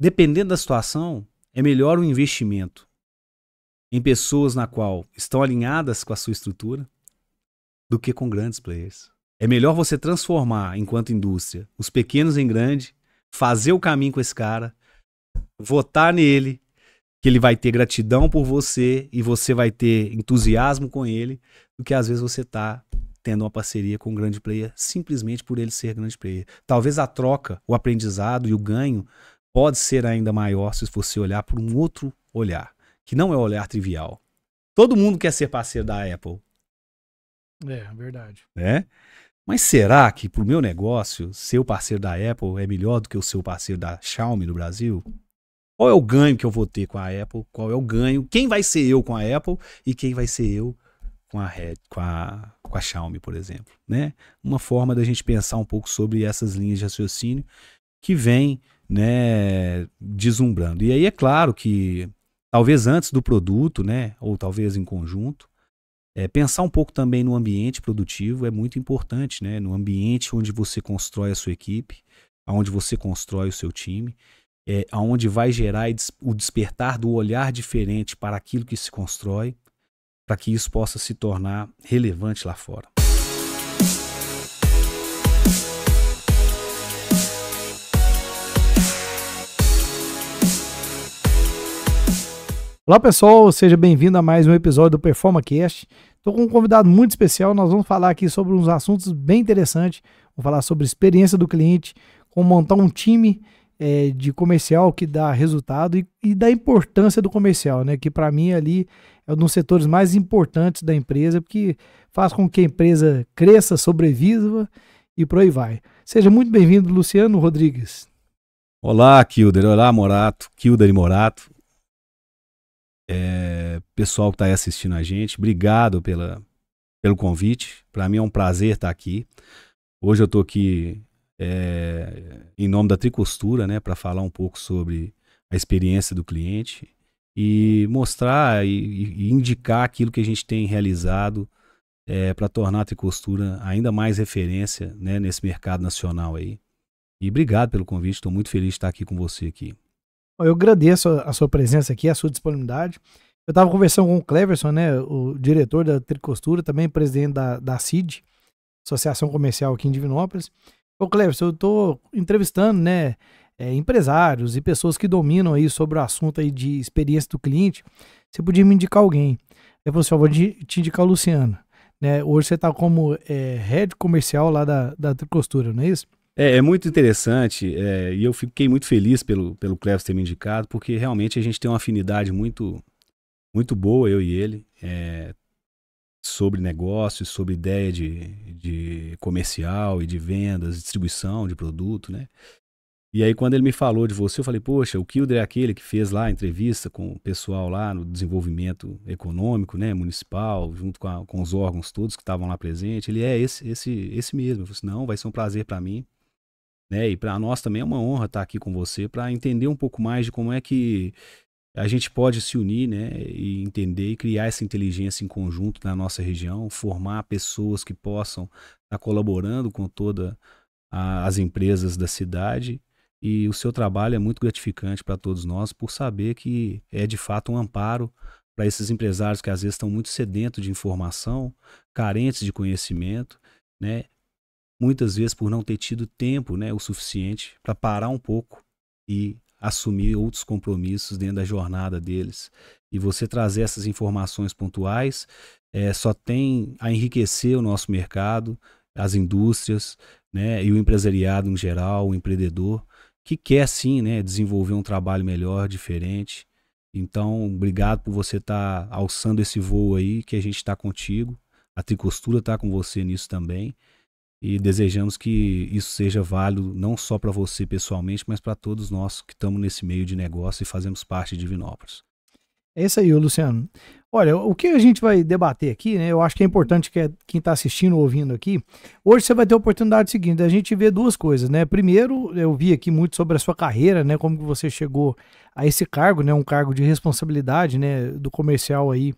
dependendo da situação, é melhor o investimento em pessoas na qual estão alinhadas com a sua estrutura do que com grandes players. É melhor você transformar, enquanto indústria, os pequenos em grande, fazer o caminho com esse cara, votar nele, que ele vai ter gratidão por você e você vai ter entusiasmo com ele, do que às vezes você tá tendo uma parceria com um grande player simplesmente por ele ser grande player. Talvez a troca, o aprendizado e o ganho pode ser ainda maior se você olhar por um outro olhar, que não é o olhar trivial. Todo mundo quer ser parceiro da Apple. É, verdade. Né? Mas será que pro meu negócio, ser o parceiro da Apple é melhor do que o seu parceiro da Xiaomi no Brasil? Qual é o ganho que eu vou ter com a Apple? Qual é o ganho? Quem vai ser eu com a Apple e quem vai ser eu com a Xiaomi, por exemplo? Né? Uma forma da gente pensar um pouco sobre essas linhas de raciocínio que vem, né, deslumbrando. E aí é claro que talvez antes do produto, né, ou talvez em conjunto, pensar um pouco também no ambiente produtivo é muito importante, né? No ambiente onde você constrói a sua equipe, onde você constrói o seu time, onde vai gerar o despertar do olhar diferente para aquilo que se constrói, para que isso possa se tornar relevante lá fora. Olá pessoal, seja bem-vindo a mais um episódio do PerformaCast. Estou com um convidado muito especial, nós vamos falar aqui sobre uns assuntos bem interessantes, vamos falar sobre a experiência do cliente, como montar um time de comercial que dá resultado e da importância do comercial, né? Que para mim ali é um dos setores mais importantes da empresa, porque faz com que a empresa cresça, sobreviva e por aí vai. Seja muito bem-vindo, Luciano Rodrigues. Olá, Kilder. Olá, Morato. Kilder e Morato. Pessoal que está aí assistindo a gente, obrigado pelo convite. Para mim é um prazer estar aqui. Hoje eu estou aqui em nome da Tricostura, né, para falar um pouco sobre a experiência do cliente e mostrar e indicar aquilo que a gente tem realizado para tornar a Tricostura ainda mais referência, né, nesse mercado nacional aí. E obrigado pelo convite, estou muito feliz de estar aqui com você aqui. Eu agradeço a sua presença aqui, a sua disponibilidade. Eu estava conversando com o Cleverson, né, o diretor da Tricostura, também presidente da CID, Associação Comercial aqui em Divinópolis. Ô Cleverson, eu estou entrevistando, né, empresários e pessoas que dominam aí sobre o assunto aí de experiência do cliente. Você podia me indicar alguém? Eu falei assim, eu vou te indicar o Luciano. Né? Hoje você está como head comercial lá da Tricostura, não é isso? É muito interessante e eu fiquei muito feliz pelo Cleves ter me indicado, porque realmente a gente tem uma afinidade muito, muito boa, eu e ele, sobre negócios, sobre ideia de comercial e de vendas, distribuição de produto, né? E aí quando ele me falou de você, eu falei, poxa, o Kilder é aquele que fez lá a entrevista com o pessoal lá no desenvolvimento econômico, né, municipal, junto com os órgãos todos que estavam lá presentes. Ele é esse mesmo. Eu falei assim, não, vai ser um prazer para mim. Né? E para nós também é uma honra estar aqui com você para entender um pouco mais de como é que a gente pode se unir, né? E entender e criar essa inteligência em conjunto na nossa região, formar pessoas que possam estar colaborando com todas as empresas da cidade. E o seu trabalho é muito gratificante para todos nós por saber que é de fato um amparo para esses empresários que às vezes estão muito sedentos de informação, carentes de conhecimento, né? Muitas vezes por não ter tido tempo, né, o suficiente para parar um pouco e assumir outros compromissos dentro da jornada deles. E você trazer essas informações pontuais só tem a enriquecer o nosso mercado, as indústrias, né, e o empresariado em geral, o empreendedor, que quer sim, né, desenvolver um trabalho melhor, diferente. Então, obrigado por você estar alçando esse voo aí, que a gente está contigo. A Tricostura está com você nisso também. E desejamos que isso seja válido não só para você pessoalmente, mas para todos nós que estamos nesse meio de negócio e fazemos parte de Divinópolis. É isso aí, Luciano. Olha, o que a gente vai debater aqui, né? Eu acho que é importante que quem está assistindo ou ouvindo aqui, hoje você vai ter a oportunidade seguinte, a gente ver duas coisas, né? Primeiro, eu vi aqui muito sobre a sua carreira, né? Como que você chegou a esse cargo, né? Um cargo de responsabilidade, né? Do comercial aí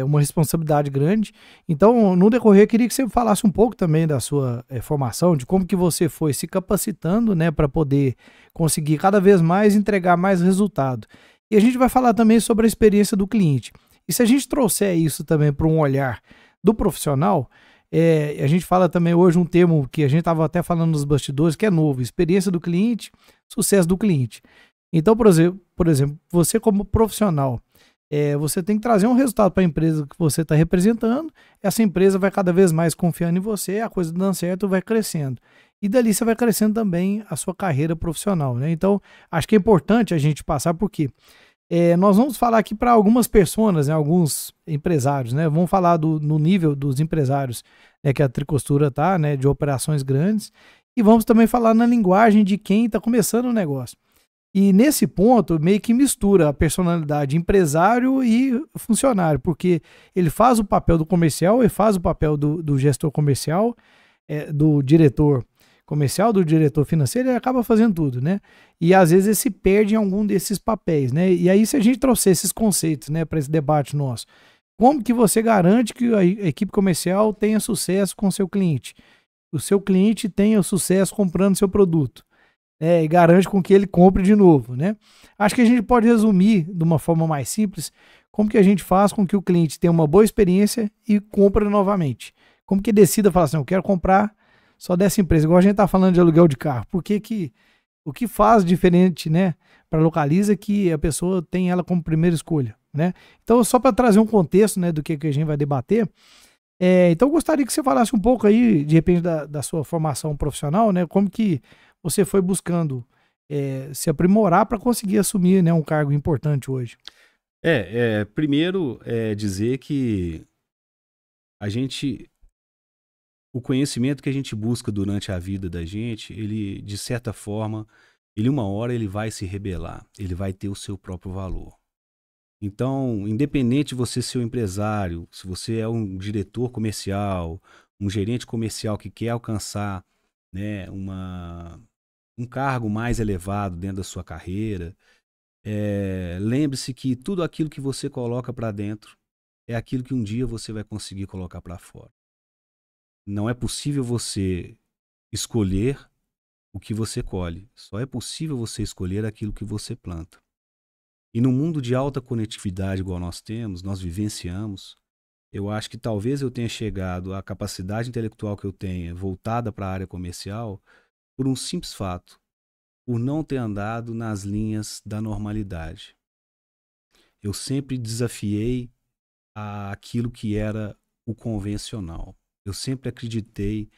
uma responsabilidade grande. Então, no decorrer, eu queria que você falasse um pouco também da sua formação, de como que você foi se capacitando, né, para poder conseguir cada vez mais entregar mais resultado. E a gente vai falar também sobre a experiência do cliente. E se a gente trouxer isso também para um olhar do profissional, a gente fala também hoje um termo que a gente estava até falando nos bastidores, que é novo: experiência do cliente, sucesso do cliente. Então, por exemplo, você como profissional, você tem que trazer um resultado para a empresa que você está representando. Essa empresa vai cada vez mais confiando em você, a coisa dando certo vai crescendo. E dali você vai crescendo também a sua carreira profissional, né? Então, acho que é importante a gente passar, porque nós vamos falar aqui para algumas pessoas, né, alguns empresários, né? Vamos falar no nível dos empresários, né, que a Tricostura tá, né, de operações grandes. E vamos também falar na linguagem de quem está começando o negócio. E nesse ponto, meio que mistura a personalidade empresário e funcionário, porque ele faz o papel do comercial, ele faz o papel do gestor comercial, do diretor comercial, do diretor financeiro, ele acaba fazendo tudo, né? E às vezes ele se perde em algum desses papéis, né? E aí, se a gente trouxer esses conceitos, né, para esse debate nosso, como que você garante que a equipe comercial tenha sucesso com o seu cliente? O seu cliente tenha sucesso comprando seu produto? E garante com que ele compre de novo, né? Acho que a gente pode resumir de uma forma mais simples como que a gente faz com que o cliente tenha uma boa experiência e compre novamente. Como que decida falar assim, eu quero comprar só dessa empresa, igual a gente está falando de aluguel de carro. Por que o que faz diferente, né, para Localiza, que a pessoa tem ela como primeira escolha, né? Então, só para trazer um contexto, né, do que a gente vai debater, então eu gostaria que você falasse um pouco aí, de repente, da sua formação profissional, né? Como que você foi buscando se aprimorar para conseguir assumir, né, um cargo importante hoje. Primeiro dizer que o conhecimento que a gente busca durante a vida da gente, ele, de certa forma, uma hora ele vai se rebelar, ele vai ter o seu próprio valor. Então, independente de você ser um empresário, se você é um diretor comercial, um gerente comercial que quer alcançar, né, um cargo mais elevado dentro da sua carreira, lembre-se que tudo aquilo que você coloca para dentro é aquilo que um dia você vai conseguir colocar para fora. Não é possível você escolher o que você colhe, só é possível você escolher aquilo que você planta. E no mundo de alta conectividade igual nós temos, nós vivenciamos, eu acho que talvez eu tenha chegado à capacidade intelectual que eu tenha voltada para a área comercial por um simples fato: por não ter andado nas linhas da normalidade. Eu sempre desafiei aquilo que era o convencional. Eu sempre acreditei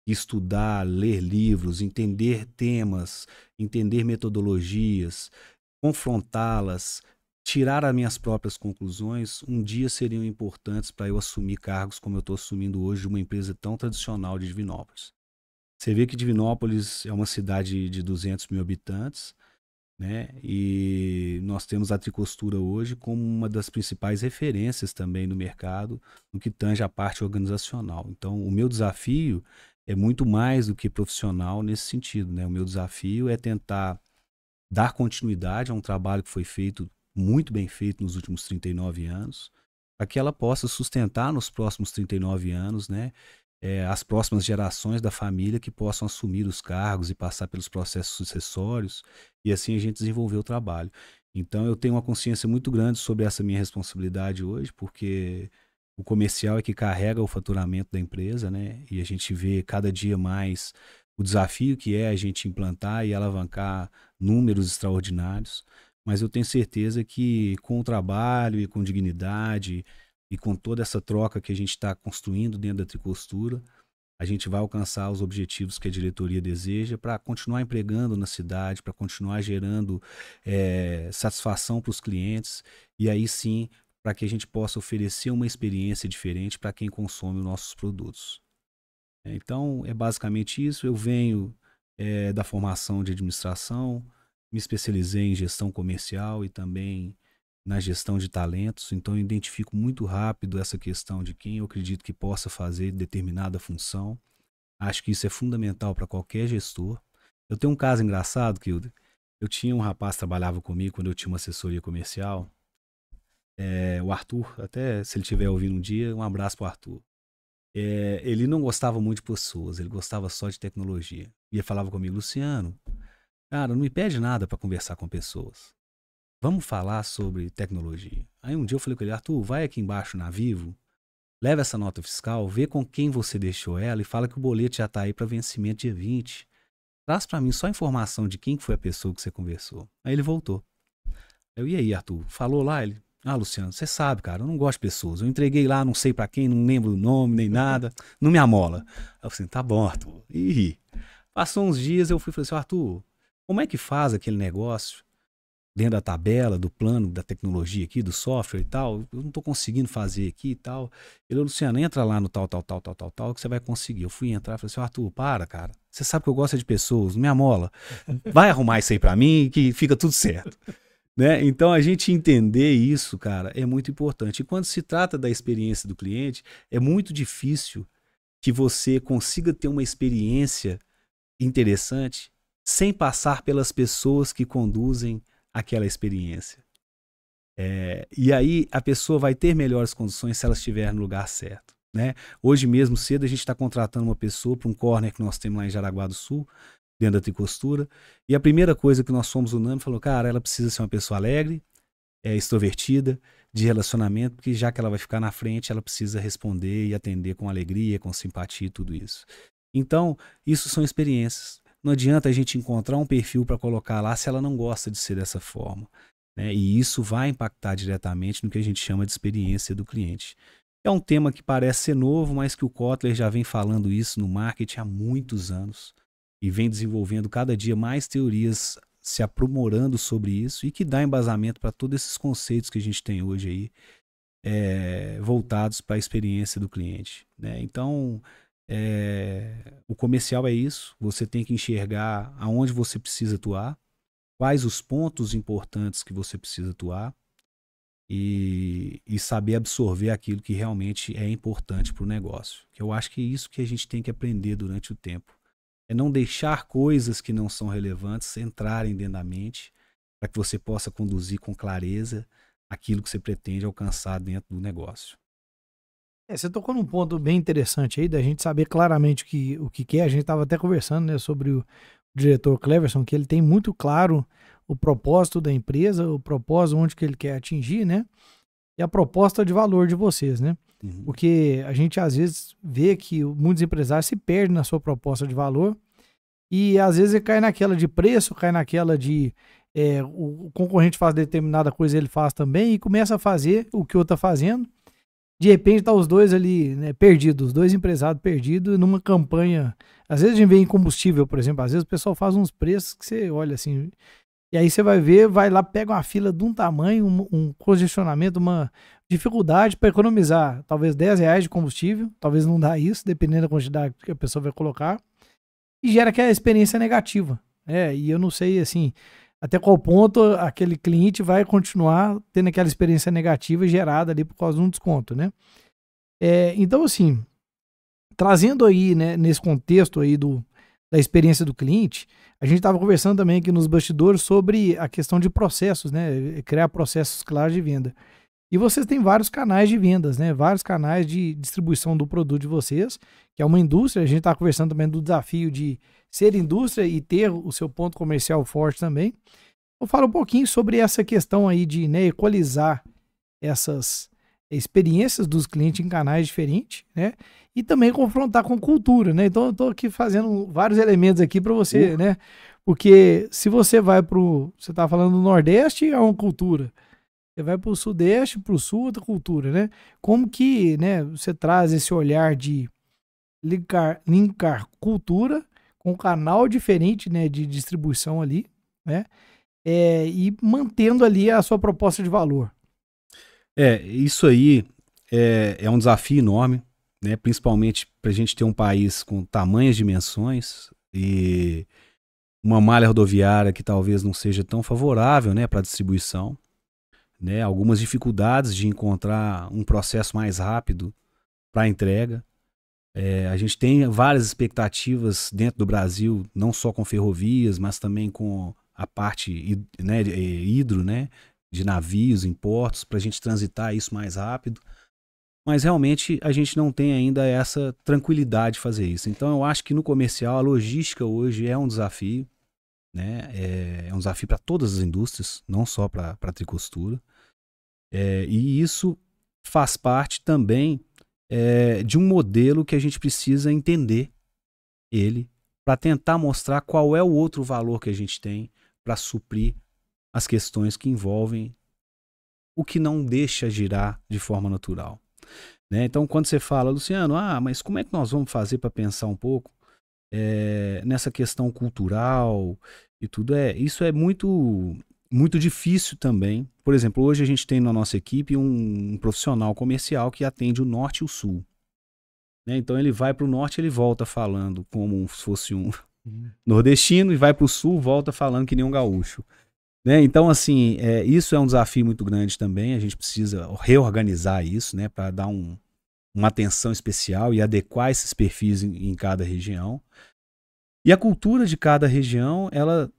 que estudar, ler livros, entender temas, entender metodologias, confrontá-las, tirar as minhas próprias conclusões, um dia seriam importantes para eu assumir cargos como eu estou assumindo hoje de uma empresa tão tradicional de Divinópolis. Você vê que Divinópolis é uma cidade de 200 mil habitantes, né? E nós temos a Tricostura hoje como uma das principais referências também no mercado, no que tange a parte organizacional. Então, o meu desafio é muito mais do que profissional nesse sentido, né? O meu desafio é tentar dar continuidade a um trabalho que foi feito, muito bem feito nos últimos 39 anos, para que ela possa sustentar nos próximos 39 anos, né, as próximas gerações da família que possam assumir os cargos e passar pelos processos sucessórios, e assim a gente desenvolver o trabalho. Então eu tenho uma consciência muito grande sobre essa minha responsabilidade hoje, porque o comercial é que carrega o faturamento da empresa, né, e a gente vê cada dia mais o desafio que é a gente implantar e alavancar números extraordinários, mas eu tenho certeza que com o trabalho e com dignidade e com toda essa troca que a gente está construindo dentro da Tricostura, a gente vai alcançar os objetivos que a diretoria deseja para continuar empregando na cidade, para continuar gerando satisfação para os clientes e aí sim para que a gente possa oferecer uma experiência diferente para quem consome os nossos produtos. Então, é basicamente isso. Eu venho da formação de administração, me especializei em gestão comercial e também na gestão de talentos. Então, eu identifico muito rápido essa questão de quem eu acredito que possa fazer determinada função. Acho que isso é fundamental para qualquer gestor. Eu tenho um caso engraçado, que eu tinha um rapaz que trabalhava comigo quando eu tinha uma assessoria comercial. o Arthur, até se ele estiver ouvindo um dia, um abraço pro Arthur. Ele não gostava muito de pessoas, ele gostava só de tecnologia. E ele falava comigo, Luciano, cara, não me pede nada para conversar com pessoas. Vamos falar sobre tecnologia. Aí um dia eu falei com ele, Arthur, vai aqui embaixo na Vivo, leva essa nota fiscal, vê com quem você deixou ela e fala que o boleto já tá aí para vencimento dia 20. Traz para mim só a informação de quem foi a pessoa que você conversou. Aí ele voltou. E aí, Arthur? Falou lá? Ele, Luciano, você sabe, cara, eu não gosto de pessoas. Eu entreguei lá, não sei para quem, não lembro o nome nem nada, não me amola. Aí eu falei assim, tá bom, Arthur. E passou uns dias, eu fui e falei assim, Arthur, como é que faz aquele negócio dentro da tabela, do plano, da tecnologia aqui, do software e tal? Eu não tô conseguindo fazer aqui e tal. Ele, Luciano, entra lá no tal, que você vai conseguir. Eu fui entrar e falei assim, Arthur, para, cara. Você sabe que eu gosto de pessoas, não me amola. Vai arrumar isso aí pra mim que fica tudo certo. Né? Então, a gente entender isso, cara, é muito importante. E quando se trata da experiência do cliente, é muito difícil que você consiga ter uma experiência interessante sem passar pelas pessoas que conduzem aquela experiência. E aí a pessoa vai ter melhores condições se ela estiver no lugar certo. Né? Hoje mesmo cedo a gente está contratando uma pessoa para um corner que nós temos lá em Jaraguá do Sul, dentro da Tricostura, e a primeira coisa que nós fomos unânimes falou, cara, ela precisa ser uma pessoa alegre, extrovertida, de relacionamento, porque já que ela vai ficar na frente, ela precisa responder e atender com alegria, com simpatia e tudo isso. Então, isso são experiências. Não adianta a gente encontrar um perfil para colocar lá se ela não gosta de ser dessa forma. Né? E isso vai impactar diretamente no que a gente chama de experiência do cliente. É um tema que parece ser novo, mas que o Kotler já vem falando isso no marketing há muitos anos e vem desenvolvendo cada dia mais teorias, se aprimorando sobre isso e que dá embasamento para todos esses conceitos que a gente tem hoje aí, voltados para a experiência do cliente. Né? Então, o comercial é isso, você tem que enxergar aonde você precisa atuar, quais os pontos importantes que você precisa atuar e saber absorver aquilo que realmente é importante para o negócio. Que eu acho que é isso que a gente tem que aprender durante o tempo. É não deixar coisas que não são relevantes entrarem dentro da mente para que você possa conduzir com clareza aquilo que você pretende alcançar dentro do negócio. Você tocou num ponto bem interessante aí, da gente saber claramente o que é. A gente estava até conversando, né, sobre o diretor Cleverson, que ele tem muito claro o propósito da empresa, o propósito onde que ele quer atingir, né? E a proposta de valor de vocês, né? Uhum. Porque a gente às vezes vê que muitos empresários se perdem na sua proposta de valor e às vezes ele cai naquela de preço, cai naquela de o concorrente faz determinada coisa, ele faz também e começa a fazer o que o outro está fazendo. De repente tá os dois ali, né, perdidos, os dois empresários perdidos numa campanha. Às vezes a gente vê em combustível, por exemplo, às vezes o pessoal faz uns preços que você olha assim, e aí você vai ver, vai lá, pega uma fila de um tamanho, um congestionamento, uma dificuldade para economizar talvez R$10 de combustível, talvez não dá isso, dependendo da quantidade que a pessoa vai colocar, e gera aquela experiência negativa. E eu não sei, assim, até qual ponto aquele cliente vai continuar tendo aquela experiência negativa gerada ali por causa de um desconto, né? Então, assim, trazendo aí, né, nesse contexto aí da experiência do cliente, a gente estava conversando também aqui nos bastidores sobre a questão de processos, né? Criar processos claros de venda. E vocês têm vários canais de vendas, né? Vários canais de distribuição do produto de vocês, que é uma indústria. A gente está conversando também do desafio de ser indústria e ter o seu ponto comercial forte também. Eu falo um pouquinho sobre essa questão aí de, né, equalizar essas experiências dos clientes em canais diferentes, né? E também confrontar com cultura, né? Então eu estou aqui fazendo vários elementos aqui para você, né? Porque se você vai você está falando do Nordeste, é uma cultura. Você vai para o Sudeste, para o Sul, outra cultura, né? Como que, né, você traz esse olhar de linkar cultura com um canal diferente, né, de distribuição ali, né? E mantendo ali a sua proposta de valor. Isso aí é um desafio enorme, né? Principalmente para a gente ter um país com tamanhas dimensões e uma malha rodoviária que talvez não seja tão favorável, né, para a distribuição. Né, algumas dificuldades de encontrar um processo mais rápido para a entrega. A gente tem várias expectativas dentro do Brasil, não só com ferrovias, mas também com a parte, né, hidro, né, de navios em portos para a gente transitar isso mais rápido. Mas realmente a gente não tem ainda essa tranquilidade de fazer isso. Então eu acho que no comercial a logística hoje é um desafio, né? É um desafio para todas as indústrias, não só para a tricostura. E isso faz parte também de um modelo que a gente precisa entender ele para tentar mostrar qual é o outro valor que a gente tem para suprir as questões que envolvem o que não deixa girar de forma natural. Né? Então, quando você fala, Luciano, mas como é que nós vamos fazer para pensar um pouco nessa questão cultural e tudo? Isso é muito, muito difícil também. Por exemplo, hoje a gente tem na nossa equipe um profissional comercial que atende o norte e o sul. Né? Então, ele vai para o norte, ele volta falando como se fosse um nordestino, e vai para o sul, volta falando que nem um gaúcho. Né? Então, assim, isso é um desafio muito grande também. A gente precisa reorganizar isso, né, para dar uma atenção especial e adequar esses perfis em cada região. E a cultura de cada região, ela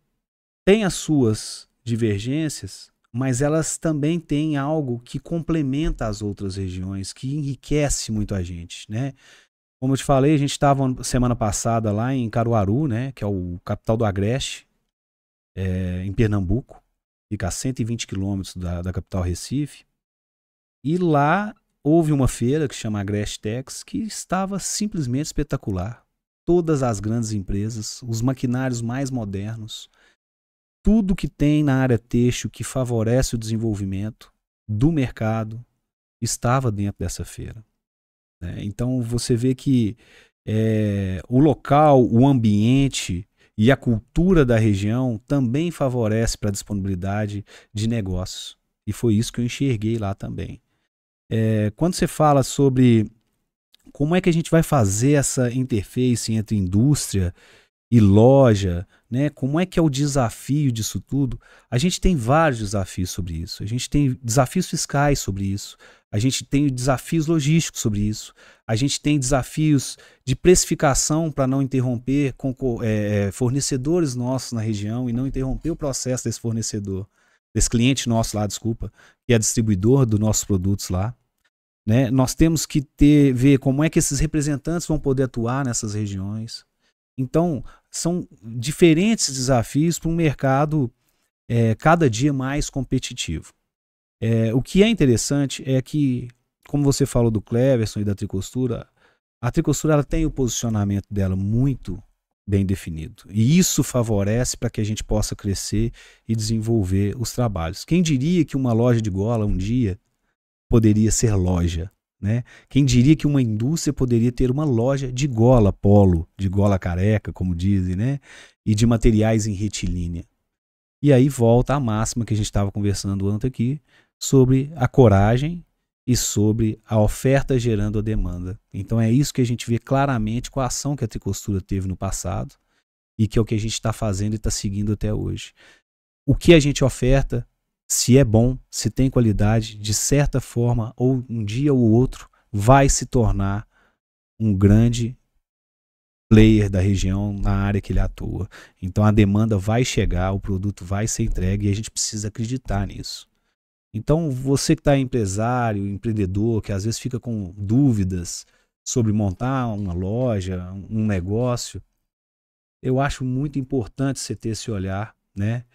tem as suas divergências, mas elas também têm algo que complementa as outras regiões, que enriquece muito a gente, né? Como eu te falei, a gente estava semana passada lá em Caruaru, né, que é o capital do Agreste, em Pernambuco, fica a 120 quilômetros da capital Recife, e lá houve uma feira que chama Agreste Tex, que estava simplesmente espetacular. Todas as grandes empresas, os maquinários mais modernos, tudo que tem na área têxtil que favorece o desenvolvimento do mercado estava dentro dessa feira. Né? Então você vê que o local, o ambiente e a cultura da região também favorece para a disponibilidade de negócios. E foi isso que eu enxerguei lá também. Quando você fala sobre como é que a gente vai fazer essa interface entre indústria e loja, né? Como é que é o desafio disso tudo? A gente tem vários desafios sobre isso. A gente tem desafios fiscais sobre isso. A gente tem desafios logísticos sobre isso. A gente tem desafios de precificação para não interromper fornecedores nossos na região e não interromper o processo desse fornecedor, desse cliente nosso lá, desculpa, que é distribuidor dos nossos produtos lá. Né? Nós temos que ver como é que esses representantes vão poder atuar nessas regiões. Então, são diferentes desafios para um mercado cada dia mais competitivo. O que é interessante é que, como você falou do Cleverson e da Tricostura, a Tricostura ela tem o posicionamento dela muito bem definido. E isso favorece para que a gente possa crescer e desenvolver os trabalhos. Quem diria que uma loja de gola um dia poderia ser loja? Né? Quem diria que uma indústria poderia ter uma loja de gola polo, de gola careca, como dizem, né? E de materiais em retilínea. E aí volta a máxima que a gente estava conversando ontem aqui, sobre a coragem e sobre a oferta gerando a demanda. Então é isso que a gente vê claramente com a ação que a Tricostura teve no passado e que é o que a gente está fazendo e está seguindo até hoje. O que a gente oferta, se é bom, se tem qualidade, de certa forma, ou um dia ou outro, vai se tornar um grande player da região na área que ele atua. Então a demanda vai chegar, o produto vai ser entregue e a gente precisa acreditar nisso. Então você que está empresário, empreendedor, que às vezes fica com dúvidas sobre montar uma loja, um negócio, eu acho muito importante você ter esse olhar, né,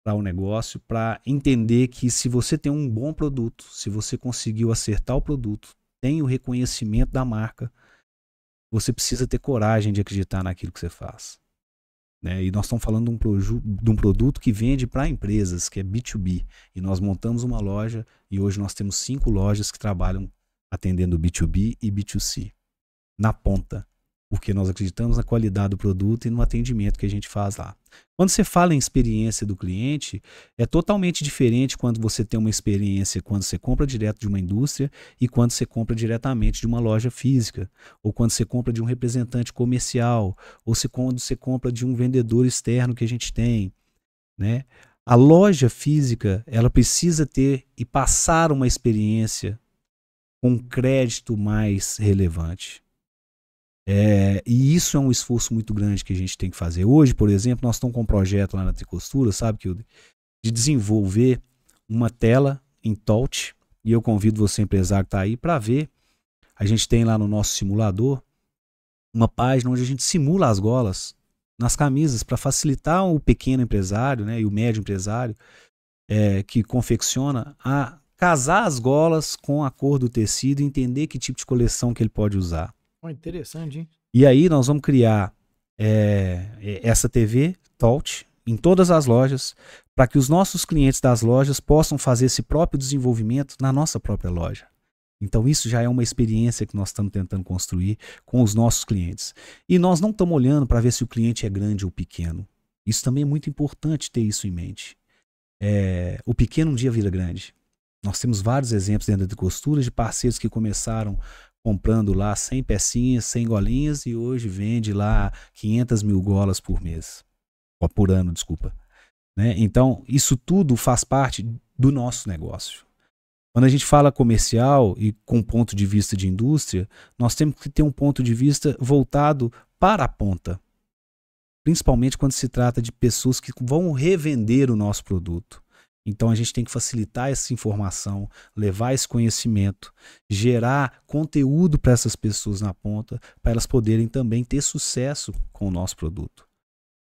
para o negócio, para entender que se você tem um bom produto, se você conseguiu acertar o produto, tem o reconhecimento da marca, você precisa ter coragem de acreditar naquilo que você faz. Né? E nós estamos falando de um produto que vende para empresas, que é B2B. E nós montamos uma loja e hoje nós temos 5 lojas que trabalham atendendo B2B e B2C, na ponta. Porque nós acreditamos na qualidade do produto e no atendimento que a gente faz lá. Quando você fala em experiência do cliente, é totalmente diferente quando você tem uma experiência quando você compra direto de uma indústria e quando você compra diretamente de uma loja física, ou quando você compra de um representante comercial, ou quando você compra de um vendedor externo que a gente tem. Né? A loja física, ela precisa ter e passar uma experiência com crédito mais relevante. E isso é um esforço muito grande que a gente tem que fazer. Hoje, por exemplo, nós estamos com um projeto lá na Tricostura, sabe, de desenvolver uma tela em touch, e eu convido você, empresário que está aí, para ver. A gente tem lá no nosso simulador uma página onde a gente simula as golas nas camisas para facilitar o pequeno empresário, né, e o médio empresário que confecciona a casar as golas com a cor do tecido e entender que tipo de coleção que ele pode usar. Oh, interessante, hein? E aí nós vamos criar essa TV touch em todas as lojas para que os nossos clientes das lojas possam fazer esse próprio desenvolvimento na nossa própria loja. Então isso já é uma experiência que nós estamos tentando construir com os nossos clientes. E nós não estamos olhando para ver se o cliente é grande ou pequeno. Isso também é muito importante ter isso em mente. O pequeno um dia vira grande. Nós temos vários exemplos dentro de costura de parceiros que começaram comprando lá 100 pecinhas, 100 golinhas e hoje vende lá 500 mil golas por mês. Ou por ano, desculpa. Né? Então isso tudo faz parte do nosso negócio. Quando a gente fala comercial e com ponto de vista de indústria, nós temos que ter um ponto de vista voltado para a ponta. Principalmente quando se trata de pessoas que vão revender o nosso produto. Então a gente tem que facilitar essa informação, levar esse conhecimento, gerar conteúdo para essas pessoas na ponta, para elas poderem também ter sucesso com o nosso produto.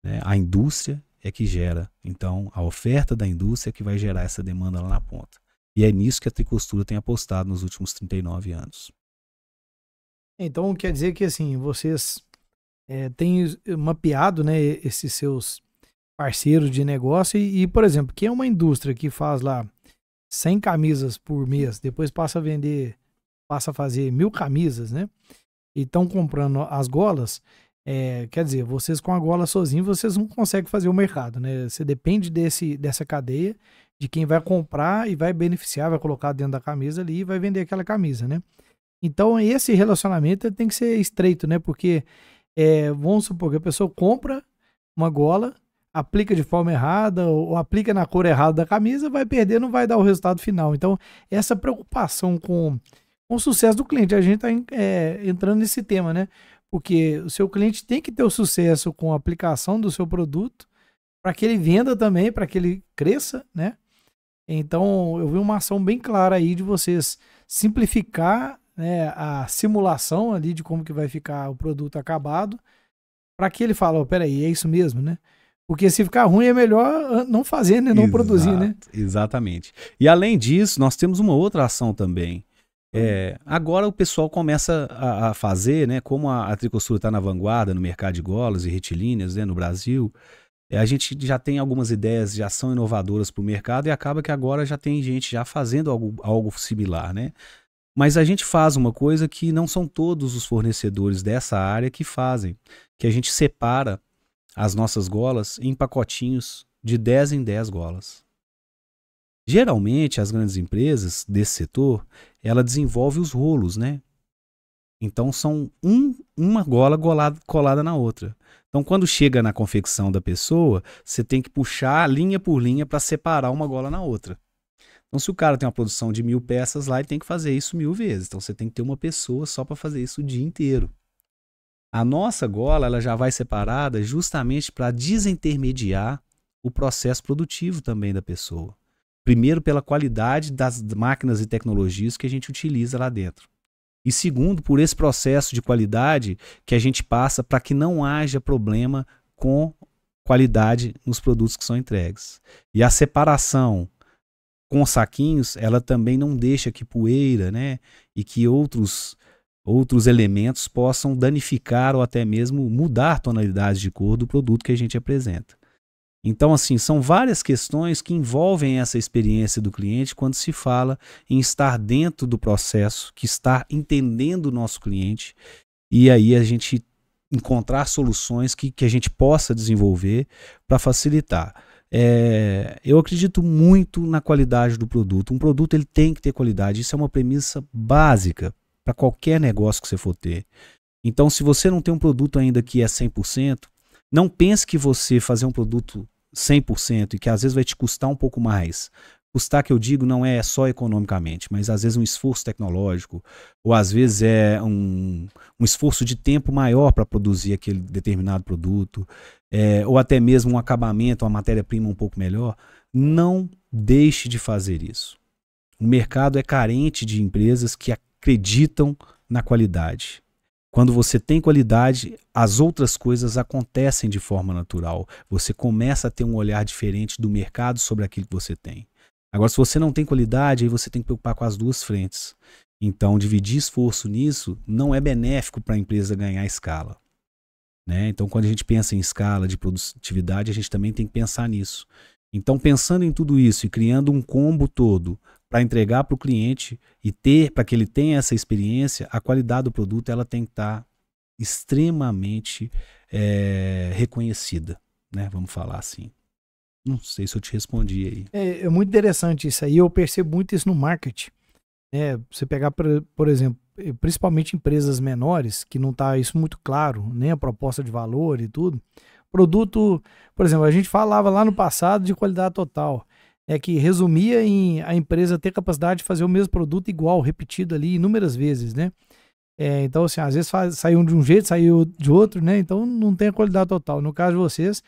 Né? A indústria é que gera, então a oferta da indústria é que vai gerar essa demanda lá na ponta. E é nisso que a Tricostura tem apostado nos últimos 39 anos. Então quer dizer que assim, vocês têm mapeado, né, esses seus parceiros de negócio e, por exemplo, quem é uma indústria que faz lá 100 camisas por mês, depois passa a fazer 1000 camisas, né? E estão comprando as golas, quer dizer, vocês com a gola sozinho, vocês não conseguem fazer o mercado, né? Você depende dessa cadeia de quem vai comprar e vai beneficiar, vai colocar dentro da camisa ali e vai vender aquela camisa, né? Então esse relacionamento tem que ser estreito, né? Porque vamos supor que a pessoa compra uma gola, aplica de forma errada ou aplica na cor errada da camisa, vai perder, não vai dar o resultado final. Então essa preocupação com o sucesso do cliente, a gente está entrando nesse tema, né? Porque o seu cliente tem que ter o sucesso com a aplicação do seu produto para que ele venda também, para que ele cresça, né? Então eu vi uma ação bem clara aí de vocês simplificar, né, a simulação ali de como que vai ficar o produto acabado, para que ele fale, peraí, é isso mesmo, né? Porque se ficar ruim é melhor não fazer, né? Não produzir, né? Exatamente. E além disso, nós temos uma outra ação também. Agora o pessoal começa a fazer, né? Como a Tricostura está na vanguarda no mercado de golas e retilíneas, né, no Brasil, a gente já tem algumas ideias, já são inovadoras para o mercado e acaba que agora já tem gente já fazendo algo similar, né? Mas a gente faz uma coisa que não são todos os fornecedores dessa área que fazem, que a gente separa as nossas golas em pacotinhos de 10 em 10 golas. Geralmente, as grandes empresas desse setor, ela desenvolve os rolos, né? Então, são uma gola colada na outra. Então, quando chega na confecção da pessoa, você tem que puxar linha por linha para separar uma gola na outra. Então, se o cara tem uma produção de 1000 peças lá, ele tem que fazer isso 1000 vezes. Então, você tem que ter uma pessoa só para fazer isso o dia inteiro. A nossa gola ela já vai separada justamente para desintermediar o processo produtivo também da pessoa. Primeiro, pela qualidade das máquinas e tecnologias que a gente utiliza lá dentro. E segundo, por esse processo de qualidade que a gente passa para que não haja problema com qualidade nos produtos que são entregues. E a separação com saquinhos, ela também não deixa que poeira, né, e que outros elementos possam danificar ou até mesmo mudar a tonalidade de cor do produto que a gente apresenta. Então, assim, são várias questões que envolvem essa experiência do cliente quando se fala em estar dentro do processo, que está entendendo o nosso cliente, e aí a gente encontrar soluções que a gente possa desenvolver para facilitar. Eu acredito muito na qualidade do produto. Um produto ele tem que ter qualidade. Isso é uma premissa básica para qualquer negócio que você for ter. Então, se você não tem um produto ainda que é 100%, não pense que você fazer um produto 100% e que às vezes vai te custar um pouco mais. Custar, que eu digo, não é só economicamente, mas às vezes um esforço tecnológico, ou às vezes é um esforço de tempo maior para produzir aquele determinado produto, ou até mesmo um acabamento, uma matéria-prima um pouco melhor. Não deixe de fazer isso. O mercado é carente de empresas que acreditam na qualidade. Quando você tem qualidade, as outras coisas acontecem de forma natural. Você começa a ter um olhar diferente do mercado sobre aquilo que você tem. Agora, se você não tem qualidade, aí você tem que preocupar com as duas frentes. Então, dividir esforço nisso não é benéfico para a empresa ganhar escala, né? Então, quando a gente pensa em escala de produtividade, a gente também tem que pensar nisso. Então, pensando em tudo isso e criando um combo todo para entregar para o cliente e para que ele tenha essa experiência, a qualidade do produto ela tem que estar extremamente reconhecida, né? Vamos falar assim. Não sei se eu te respondi aí. É muito interessante isso aí. Eu percebo muito isso no marketing. Você pegar, por exemplo, principalmente empresas menores, que não está isso muito claro, né? A proposta de valor e tudo. Produto, por exemplo, a gente falava lá no passado de qualidade total. Que resumia em a empresa ter capacidade de fazer o mesmo produto igual, repetido ali inúmeras vezes, né? Então, assim, às vezes saiu de um jeito, saiu de outro, né? Então não tem a qualidade total. No caso de vocês,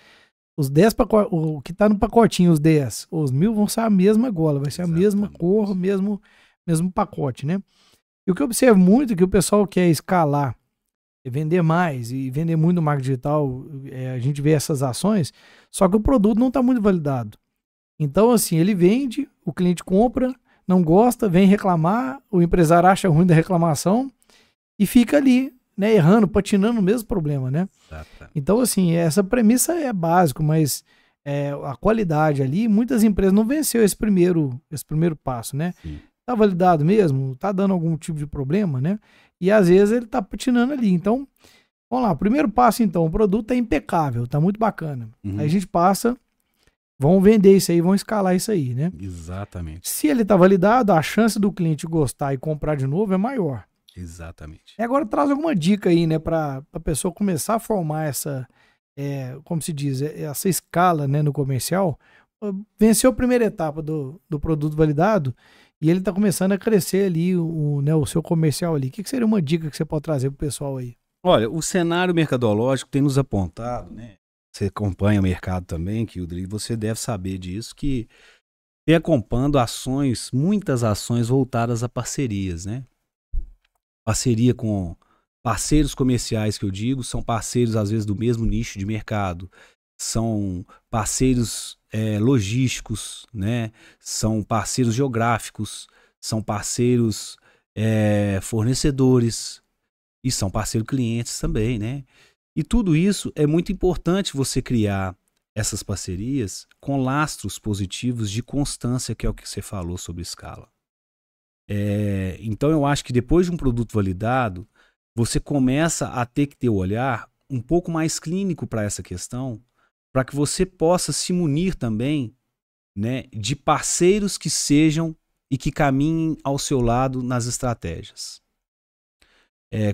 os 10 pacotes, o que tá no pacotinho, os 10, os 1000 vão ser a mesma gola, vai ser a mesma cor, mesmo pacote, né? E o que eu observo muito é que o pessoal quer escalar, vender mais e vender muito no marketing digital, a gente vê essas ações, só que o produto não está muito validado. Então, assim, ele vende, o cliente compra, não gosta, vem reclamar, o empresário acha ruim da reclamação e fica ali, né, errando, patinando no mesmo problema, né? Então, assim, essa premissa é básica, mas a qualidade ali, muitas empresas não venceu esse primeiro passo, né? Sim. Tá validado mesmo? Tá dando algum tipo de problema, né? E às vezes ele tá patinando ali. Então, vamos lá, o primeiro passo então, o produto é impecável, tá muito bacana. Uhum. Aí a gente passa, vão vender isso aí, vão escalar isso aí, né? Exatamente. Se ele tá validado, a chance do cliente gostar e comprar de novo é maior. Exatamente. E agora traz alguma dica aí, né, pra pessoa começar a formar essa, como se diz, essa escala, né, no comercial. Venceu a primeira etapa do produto validado e ele tá começando a crescer ali o seu comercial ali. O que seria uma dica que você pode trazer pro pessoal aí? Olha, o cenário mercadológico tem nos apontado, né? Você acompanha o mercado também, que você deve saber disso, que tem acompanhando ações, muitas ações voltadas a parcerias, né? Parceria com parceiros comerciais, que eu digo, são parceiros às vezes do mesmo nicho de mercado, são parceiros logísticos, né? São parceiros geográficos, são parceiros fornecedores e são parceiros clientes também, né? E tudo isso é muito importante você criar essas parcerias com lastros positivos de constância, que é o que você falou sobre escala. Então eu acho que depois de um produto validado, você começa a ter que ter o olhar um pouco mais clínico para essa questão, para que você possa se munir também, né, de parceiros que sejam e que caminhem ao seu lado nas estratégias.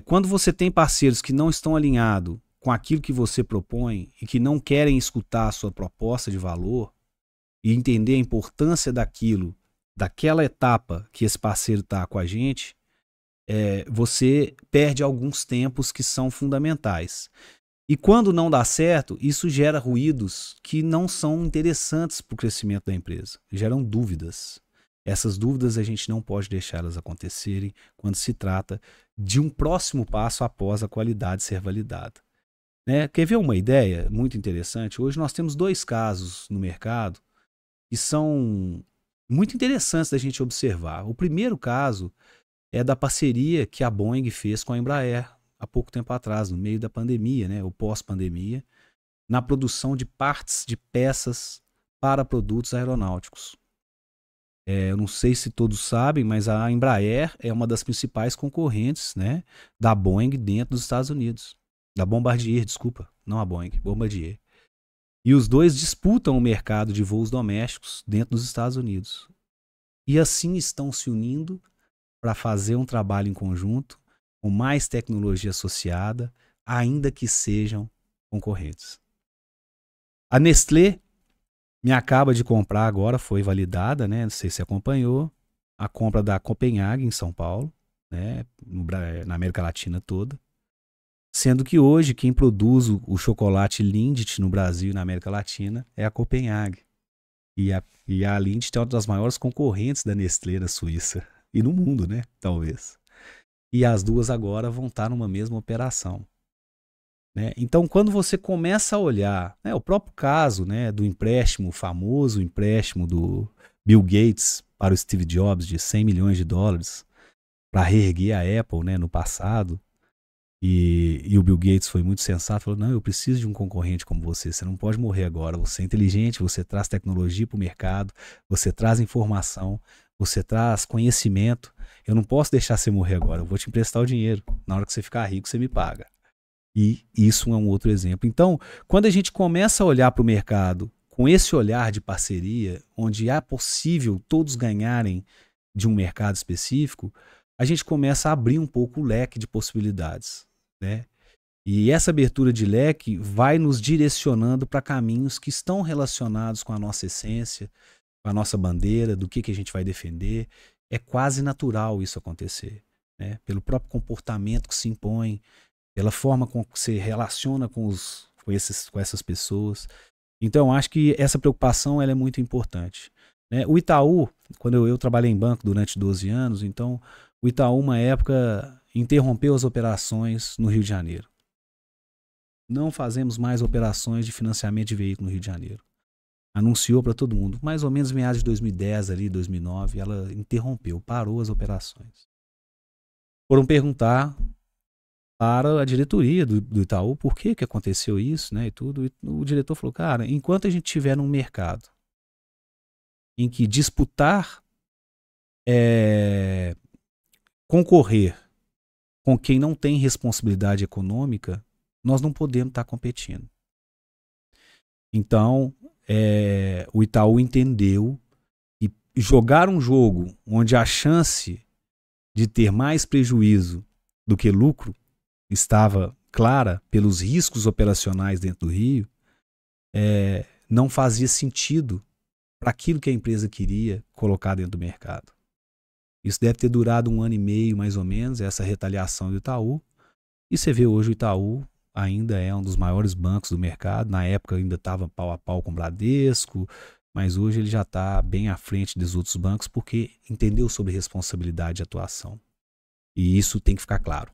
Quando você tem parceiros que não estão alinhados com aquilo que você propõe e que não querem escutar a sua proposta de valor e entender a importância daquela etapa que esse parceiro está com a gente, você perde alguns tempos que são fundamentais. E quando não dá certo, isso gera ruídos que não são interessantes para o crescimento da empresa. Geram dúvidas. Essas dúvidas a gente não pode deixar elas acontecerem quando se trata de um próximo passo após a qualidade ser validada. Né? Quer ver uma ideia muito interessante? Hoje nós temos 2 casos no mercado que são muito interessantes da gente observar. O primeiro caso é da parceria que a Boeing fez com a Embraer há pouco tempo atrás, no meio da pandemia, né, ou pós-pandemia, na produção de partes de peças para produtos aeronáuticos. Eu não sei se todos sabem, mas a Embraer é uma das principais concorrentes, né, da Boeing dentro dos Estados Unidos. Da Bombardier, desculpa, não a Boeing, Bombardier. E os dois disputam o mercado de voos domésticos dentro dos Estados Unidos. E assim estão se unindo para fazer um trabalho em conjunto, com mais tecnologia associada, ainda que sejam concorrentes. A Nestlé me acaba de comprar agora, foi validada, né? Não sei se acompanhou, a compra da Copenhague em São Paulo, né? Na América Latina toda. Sendo que hoje quem produz o chocolate Lindt no Brasil e na América Latina é a Copenhague. E a Lindt é uma das maiores concorrentes da Nestlé na Suíça. E no mundo, né? Talvez. E as duas agora vão estar numa mesma operação. Né? Então, quando você começa a olhar, né, o próprio caso, né, do empréstimo, o famoso empréstimo do Bill Gates para o Steve Jobs de 100 milhões de dólares para reerguer a Apple, né, no passado, e o Bill Gates foi muito sensato, falou, não, eu preciso de um concorrente como você não pode morrer agora, você é inteligente, você traz tecnologia para o mercado, você traz informação, você traz conhecimento, eu não posso deixar você morrer agora, eu vou te emprestar o dinheiro, na hora que você ficar rico você me paga. E isso é um outro exemplo. Então, quando a gente começa a olhar para o mercado com esse olhar de parceria, onde é possível todos ganharem de um mercado específico, a gente começa a abrir um pouco o leque de possibilidades, né? E essa abertura de leque vai nos direcionando para caminhos que estão relacionados com a nossa essência, com a nossa bandeira, do que a gente vai defender. É quase natural isso acontecer, né? Pelo próprio comportamento que se impõe, pela forma como você relaciona com essas pessoas. Então, acho que essa preocupação ela é muito importante. Né? O Itaú, quando eu trabalhei em banco durante 12 anos, então o Itaú, uma época, interrompeu as operações no Rio de Janeiro. Não fazemos mais operações de financiamento de veículo no Rio de Janeiro. Anunciou para todo mundo, mais ou menos meados de 2010, ali, 2009, ela interrompeu, parou as operações. Foram perguntar para a diretoria do Itaú por que aconteceu isso, né, e tudo. E o diretor falou, cara, enquanto a gente tiver num mercado em que disputar, concorrer com quem não tem responsabilidade econômica, nós não podemos estar competindo. Então, o Itaú entendeu que jogar um jogo onde a chance de ter mais prejuízo do que lucro estava clara pelos riscos operacionais dentro do Rio, não fazia sentido para aquilo que a empresa queria colocar dentro do mercado. Isso deve ter durado 1 ano e meio, mais ou menos, essa retaliação do Itaú. E você vê hoje o Itaú ainda é um dos maiores bancos do mercado. Na época ainda estava pau a pau com o Bradesco, mas hoje ele já está bem à frente dos outros bancos porque entendeu sobre responsabilidade de atuação. E isso tem que ficar claro.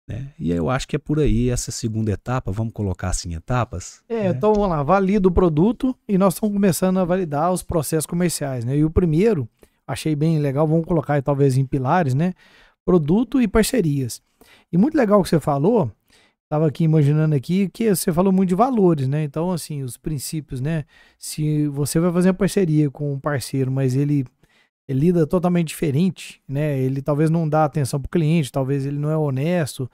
Né? E eu acho que é por aí essa segunda etapa, vamos colocar assim etapas. Né? Então vamos lá, valida o produto e nós estamos começando a validar os processos comerciais, né? E o primeiro, achei bem legal, vamos colocar aí, talvez em pilares, né? Produto e parcerias. E muito legal o que você falou, estava aqui imaginando aqui, que você falou muito de valores, né? Então assim, os princípios, né? Se você vai fazer uma parceria com um parceiro, mas ele lida totalmente diferente, né? Ele talvez não dá atenção para o cliente, talvez ele não é honesto,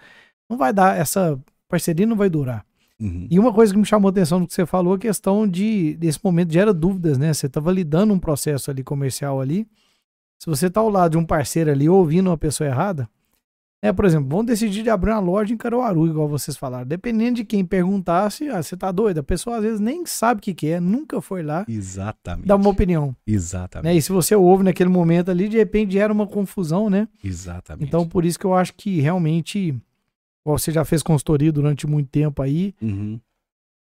não vai dar, essa parceria não vai durar. Uhum. E uma coisa que me chamou a atenção no que você falou, a questão desse momento gera dúvidas, né? Você está validando um processo ali comercial ali, se você está ao lado de um parceiro ali ouvindo uma pessoa errada, por exemplo, vamos decidir de abrir uma loja em Caruaru, igual vocês falaram. Dependendo de quem perguntasse, você tá doido? A pessoa às vezes nem sabe o que é, nunca foi lá. Exatamente. Dar uma opinião. Exatamente. Né? E se você ouve naquele momento ali, de repente gera uma confusão, né? Exatamente. Então, por isso que eu acho que realmente, você já fez consultoria durante muito tempo aí, uhum.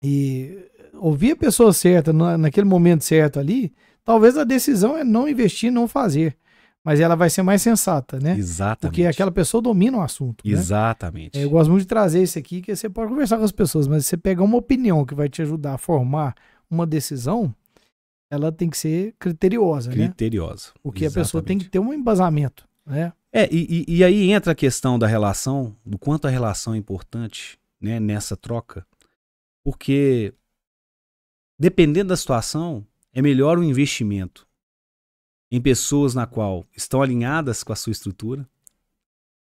E ouvir a pessoa certa naquele momento certo ali, talvez a decisão é não investir, não fazer. Mas ela vai ser mais sensata, né? Exatamente. Porque aquela pessoa domina o assunto. Exatamente. Né? Eu gosto muito de trazer isso aqui, que você pode conversar com as pessoas, mas se você pegar uma opinião que vai te ajudar a formar uma decisão, ela tem que ser criteriosa, criteriosa. Né? Porque a pessoa tem que ter um embasamento, né? E aí entra a questão da relação, do quanto a relação é importante, né, nessa troca. Porque, dependendo da situação, é melhor o investimento em pessoas na qual estão alinhadas com a sua estrutura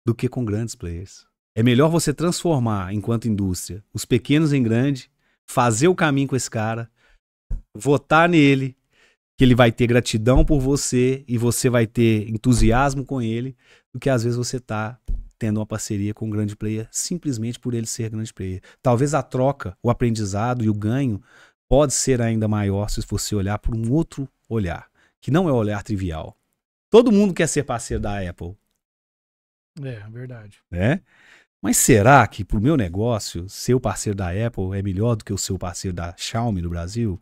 do que com grandes players. É melhor você transformar, enquanto indústria, os pequenos em grande, fazer o caminho com esse cara, votar nele, que ele vai ter gratidão por você e você vai ter entusiasmo com ele, do que às vezes você está tendo uma parceria com um grande player simplesmente por ele ser grande player. Talvez a troca, o aprendizado e o ganho pode ser ainda maior se você olhar por um outro olhar, que não é o olhar trivial. Todo mundo quer ser parceiro da Apple. Verdade. Né? Mas será que pro meu negócio, ser o parceiro da Apple é melhor do que o seu parceiro da Xiaomi no Brasil?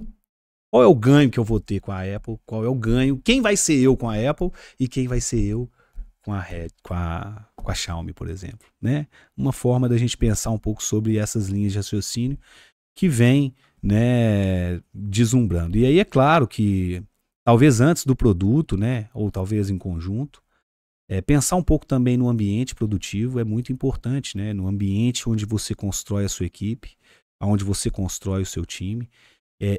Qual é o ganho que eu vou ter com a Apple? Qual é o ganho? Quem vai ser eu com a Apple e quem vai ser eu com a Xiaomi, por exemplo, né? Uma forma da gente pensar um pouco sobre essas linhas de raciocínio que vem, né, deslumbrando. E aí é claro que talvez antes do produto, né, ou talvez em conjunto, pensar um pouco também no ambiente produtivo é muito importante, né? No ambiente onde você constrói a sua equipe, onde você constrói o seu time,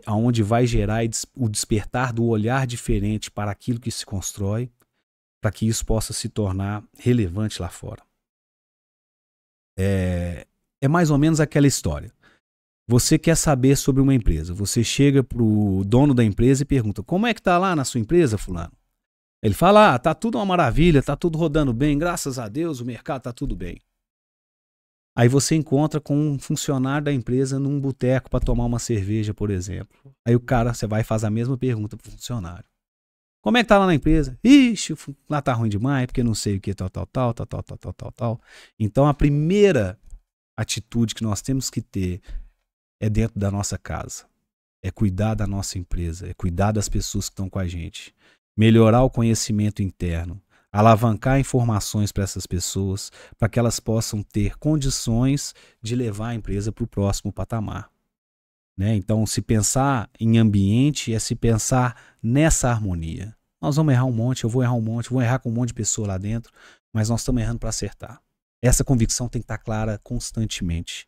onde vai gerar o despertar do olhar diferente para aquilo que se constrói, para que isso possa se tornar relevante lá fora. É mais ou menos aquela história. Você quer saber sobre uma empresa, você chega para o dono da empresa e pergunta: como é que está lá na sua empresa, fulano? Ele fala: tá tudo uma maravilha, tá tudo rodando bem, graças a Deus, o mercado tá tudo bem. Aí você encontra com um funcionário da empresa num boteco para tomar uma cerveja, por exemplo. Aí o cara, você vai e faz a mesma pergunta pro funcionário: como é que tá lá na empresa? Ixi, lá tá ruim demais, porque não sei o que, tal. Então a primeira atitude que nós temos que ter é dentro da nossa casa. É cuidar da nossa empresa, é cuidar das pessoas que estão com a gente. Melhorar o conhecimento interno, alavancar informações para essas pessoas, para que elas possam ter condições de levar a empresa para o próximo patamar. Né? Então, se pensar em ambiente é se pensar nessa harmonia. Nós vamos errar um monte, eu vou errar um monte, vou errar com um monte de pessoa lá dentro, mas nós estamos errando para acertar. Essa convicção tem que estar clara constantemente.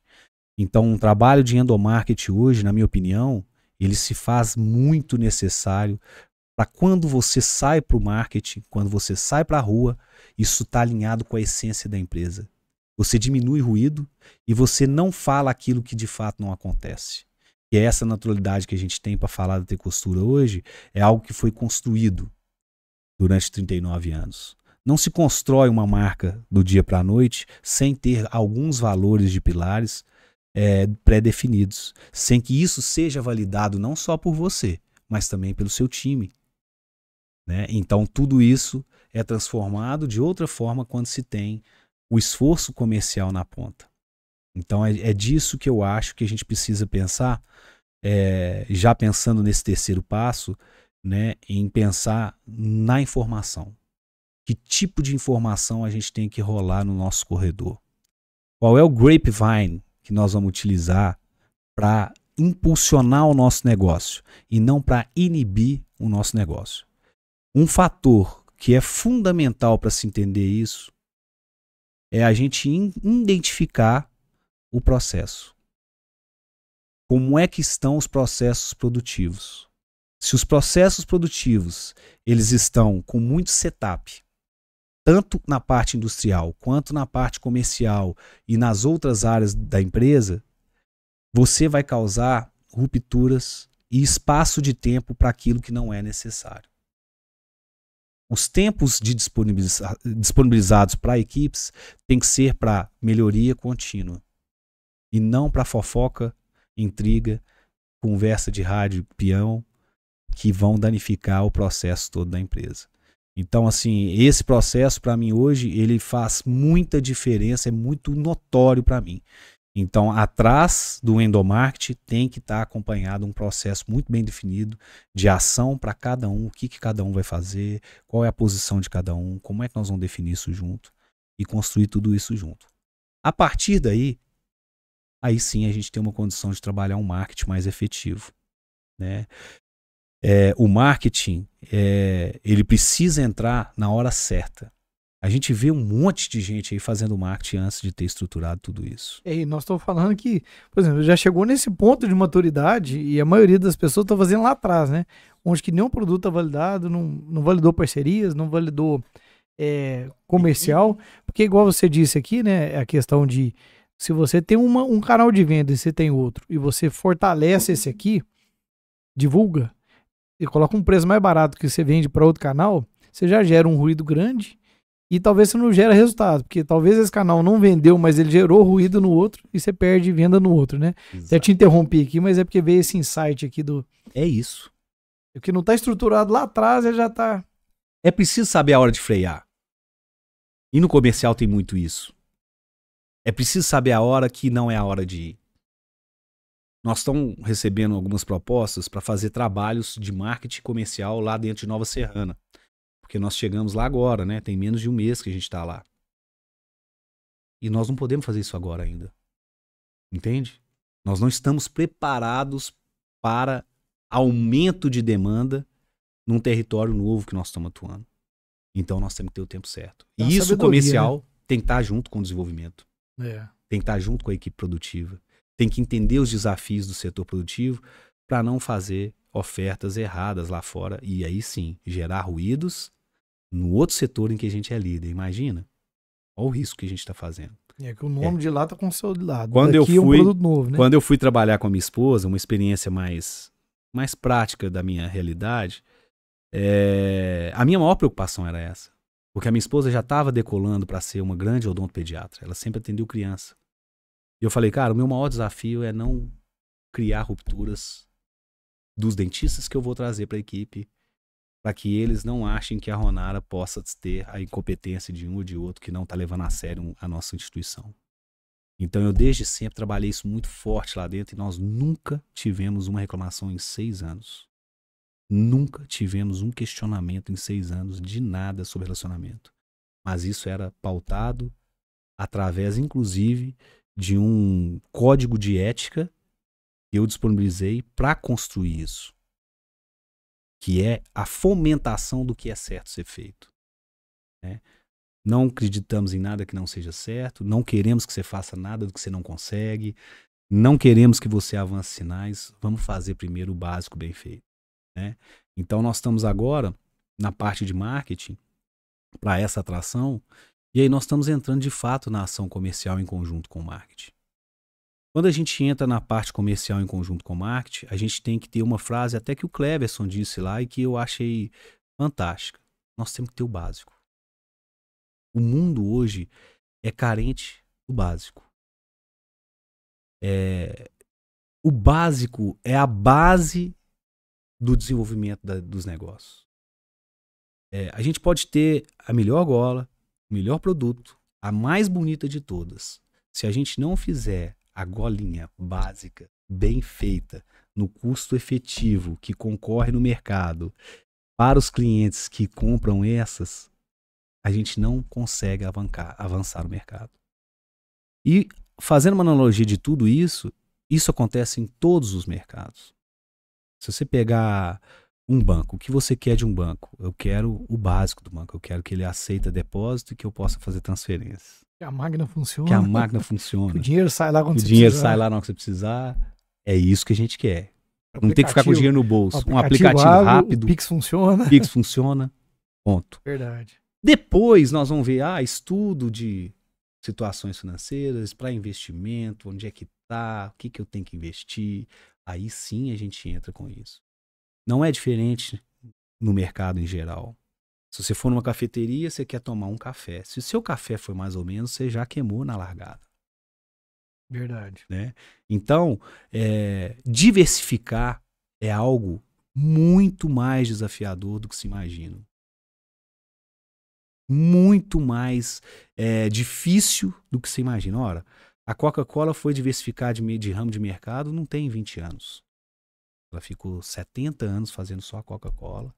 Então, um trabalho de endomarketing hoje, na minha opinião, ele se faz muito necessário para quando você sai para o marketing, quando você sai para a rua, isso está alinhado com a essência da empresa. Você diminui ruído e você não fala aquilo que de fato não acontece. E essa naturalidade que a gente tem para falar da Tricostura hoje é algo que foi construído durante 39 anos. Não se constrói uma marca do dia para a noite sem ter alguns valores de pilares pré-definidos, sem que isso seja validado não só por você, mas também pelo seu time. Né? Então tudo isso é transformado de outra forma quando se tem o esforço comercial na ponta. Então é disso que eu acho que a gente precisa pensar, já pensando nesse terceiro passo, né, em pensar na informação. Que tipo de informação a gente tem que rolar no nosso corredor? Qual é o grapevine que nós vamos utilizar para impulsionar o nosso negócio e não para inibir o nosso negócio? Um fator que é fundamental para se entender isso é a gente identificar o processo. Como é que estão os processos produtivos? Se os processos produtivos eles estão com muito setup, tanto na parte industrial quanto na parte comercial e nas outras áreas da empresa, você vai causar rupturas e espaço de tempo para aquilo que não é necessário. Os tempos de disponibilizados para equipes tem que ser para melhoria contínua e não para fofoca, intriga, conversa de rádio, peão, que vão danificar o processo todo da empresa. Então, assim, esse processo para mim hoje, ele faz muita diferença, é muito notório para mim. Então, atrás do endomarketing tem que estar acompanhado um processo muito bem definido de ação para cada um, o que cada um vai fazer, qual é a posição de cada um, como é que nós vamos definir isso junto e construir tudo isso junto. A partir daí, aí sim a gente tem uma condição de trabalhar um marketing mais efetivo, né? O marketing, ele precisa entrar na hora certa. A gente vê um monte de gente aí fazendo marketing antes de ter estruturado tudo isso. E nós estamos falando que, por exemplo, já chegou nesse ponto de maturidade e a maioria das pessoas está fazendo lá atrás, né? Onde que nenhum produto está validado, não validou parcerias, não validou comercial. Porque igual você disse aqui, né? A questão de se você tem um canal de venda e você tem outro, e você fortalece esse aqui, divulga, e coloca um preço mais barato que você vende para outro canal, você já gera um ruído grande e talvez você não gera resultado, porque talvez esse canal não vendeu, mas ele gerou ruído no outro e você perde venda no outro, né? Até te interrompi aqui, mas é porque veio esse insight aqui do... É isso. O que não está estruturado lá atrás, ele já está... É preciso saber a hora de frear. E no comercial tem muito isso. É preciso saber a hora que não é a hora de ir. Nós estamos recebendo algumas propostas para fazer trabalhos de marketing comercial lá dentro de Nova Serrana. Porque nós chegamos lá agora, né? Tem menos de um mês que a gente está lá. E nós não podemos fazer isso agora ainda. Entende? Nós não estamos preparados para aumento de demanda num território novo que nós estamos atuando. Então nós temos que ter o tempo certo. E isso, o comercial, tem que estar junto com o desenvolvimento. Tem que estar junto com a equipe produtiva. Tem que entender os desafios do setor produtivo para não fazer ofertas erradas lá fora e aí sim gerar ruídos no outro setor em que a gente é líder. Imagina? Olha o risco que a gente está fazendo. É que o nome de lá está consolidado. Quando Daqui eu fui, é um produto novo, né? Quando eu fui trabalhar com a minha esposa, uma experiência mais prática da minha realidade, a minha maior preocupação era essa. Porque a minha esposa já estava decolando para ser uma grande odontopediatra. Ela sempre atendeu criança. E eu falei, cara, o meu maior desafio é não criar rupturas dos dentistas que eu vou trazer para a equipe, para que eles não achem que a Ronara possa ter a incompetência de um ou de outro que não está levando a sério a nossa instituição. Então eu desde sempre trabalhei isso muito forte lá dentro e nós nunca tivemos uma reclamação em 6 anos. Nunca tivemos um questionamento em 6 anos de nada sobre relacionamento. Mas isso era pautado através, inclusive, de um código de ética que eu disponibilizei para construir isso. Que é a fomentação do que é certo ser feito. Né? Não acreditamos em nada que não seja certo, não queremos que você faça nada do que você não consegue, não queremos que você avance sinais, vamos fazer primeiro o básico bem feito. Né? Então nós estamos agora na parte de marketing para essa atração e aí nós estamos entrando de fato na ação comercial em conjunto com o marketing. Quando a gente entra na parte comercial em conjunto com o marketing, a gente tem que ter uma frase até que o Cleverson disse lá e que eu achei fantástica. Nós temos que ter o básico. O mundo hoje é carente do básico. O básico é a base do desenvolvimento dos negócios. A gente pode ter a melhor gola, o melhor produto, a mais bonita de todas. Se a gente não fizer a golinha básica, bem feita, no custo efetivo que concorre no mercado, para os clientes que compram essas, a gente não consegue avançar no mercado. E fazendo uma analogia de tudo isso, isso acontece em todos os mercados. Se você pegar um banco, o que você quer de um banco? Eu quero o básico do banco, eu quero que ele aceite depósito e que eu possa fazer transferências. Que a máquina funcione. Que a máquina funcione. Que o dinheiro sai lá quando você precisar. Que o dinheiro sai lá na hora que você precisar. É isso que a gente quer. Não tem que ficar com o dinheiro no bolso. Um aplicativo rápido. O Pix funciona. Pix funciona. Ponto. Verdade. Depois nós vamos ver estudo de situações financeiras para investimento, onde é que está, o que eu tenho que investir. Aí sim a gente entra com isso. Não é diferente no mercado em geral. Se você for numa cafeteria, você quer tomar um café. Se o seu café foi mais ou menos, você já queimou na largada. Verdade. Né? Então, diversificar é algo muito mais desafiador do que se imagina. Muito mais difícil do que se imagina. Ora, a Coca-Cola foi diversificar de ramo de mercado não tem 20 anos. Ela ficou 70 anos fazendo só a Coca-Cola.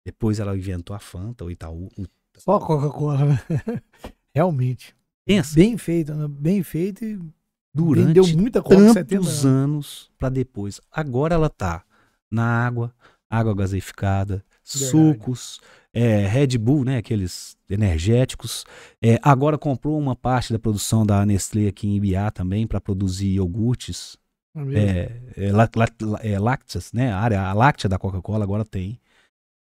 Depois ela inventou a Fanta, o Itaú. Só a Coca-Cola, né? Realmente. Pensa. Bem feito, né? Bem feito e durante vendeu muita Coca, tantos anos para depois. Agora ela tá na água gaseificada, sucos, Red Bull, né? Aqueles energéticos. Agora comprou uma parte da produção da Nestlé aqui em Ibiá também para produzir iogurtes. Lácteas, né? A láctea da Coca-Cola agora tem.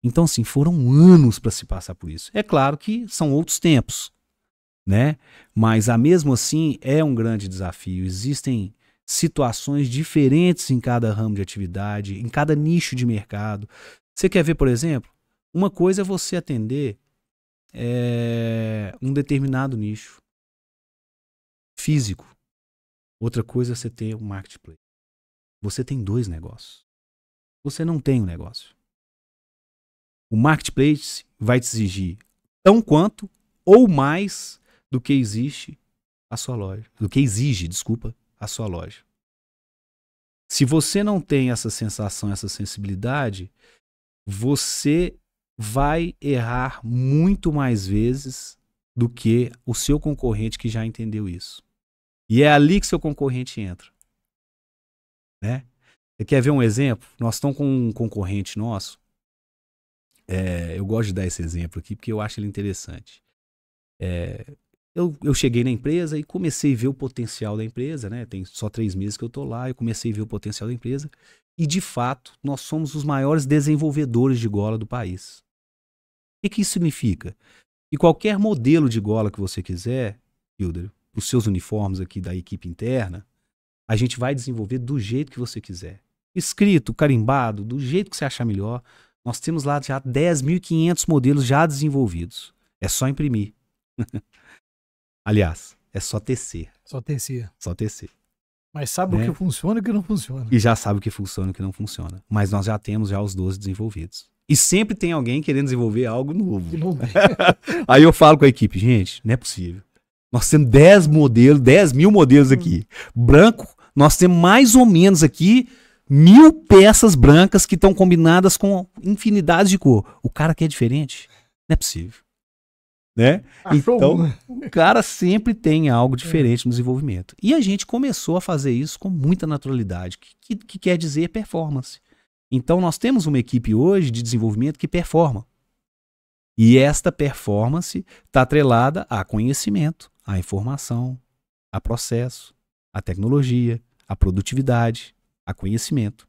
Então, assim, foram anos para se passar por isso. É claro que são outros tempos, né? Mas, mesmo assim, é um grande desafio. Existem situações diferentes em cada ramo de atividade, em cada nicho de mercado. Você quer ver, por exemplo, uma coisa é você atender um determinado nicho físico. Outra coisa é você ter um marketplace. Você tem 2 negócios. Você não tem um negócio. O marketplace vai te exigir tão quanto ou mais do que existe a sua loja. Do que exige, a sua loja. Se você não tem essa sensação, essa sensibilidade, você vai errar muito mais vezes do que o seu concorrente que já entendeu isso. E é ali que seu concorrente entra. Né? Você quer ver um exemplo? Nós estamos com um concorrente nosso. Eu gosto de dar esse exemplo aqui porque eu acho ele interessante. Eu cheguei na empresa e comecei a ver o potencial da empresa, né? Tem só 3 meses que eu estou lá, eu comecei a ver o potencial da empresa. E, de fato, nós somos os maiores desenvolvedores de gola do país. O que isso significa? Que qualquer modelo de gola que você quiser, Hilder, os seus uniformes aqui da equipe interna, a gente vai desenvolver do jeito que você quiser. Escrito, carimbado, do jeito que você achar melhor. Nós temos lá já 10.500 modelos já desenvolvidos. É só imprimir. Aliás, é só tecer. Só tecer. Só tecer. Mas sabe o que funciona e o que não funciona. E já sabe o que funciona e o que não funciona. Mas nós já temos os 12 desenvolvidos. E sempre tem alguém querendo desenvolver algo novo. Que não tem. Aí eu falo com a equipe, gente, não é possível. Nós temos 10.000 modelos aqui. Branco, nós temos mais ou menos aqui 1.000 peças brancas que estão combinadas com infinidade de cor. O cara quer diferente? Não é possível. Né? Então, o cara sempre tem algo diferente no desenvolvimento. E a gente começou a fazer isso com muita naturalidade, que quer dizer performance. Então, nós temos uma equipe hoje de desenvolvimento que performa. E esta performance está atrelada a conhecimento, a informação, a processo, a tecnologia, a produtividade, a conhecimento.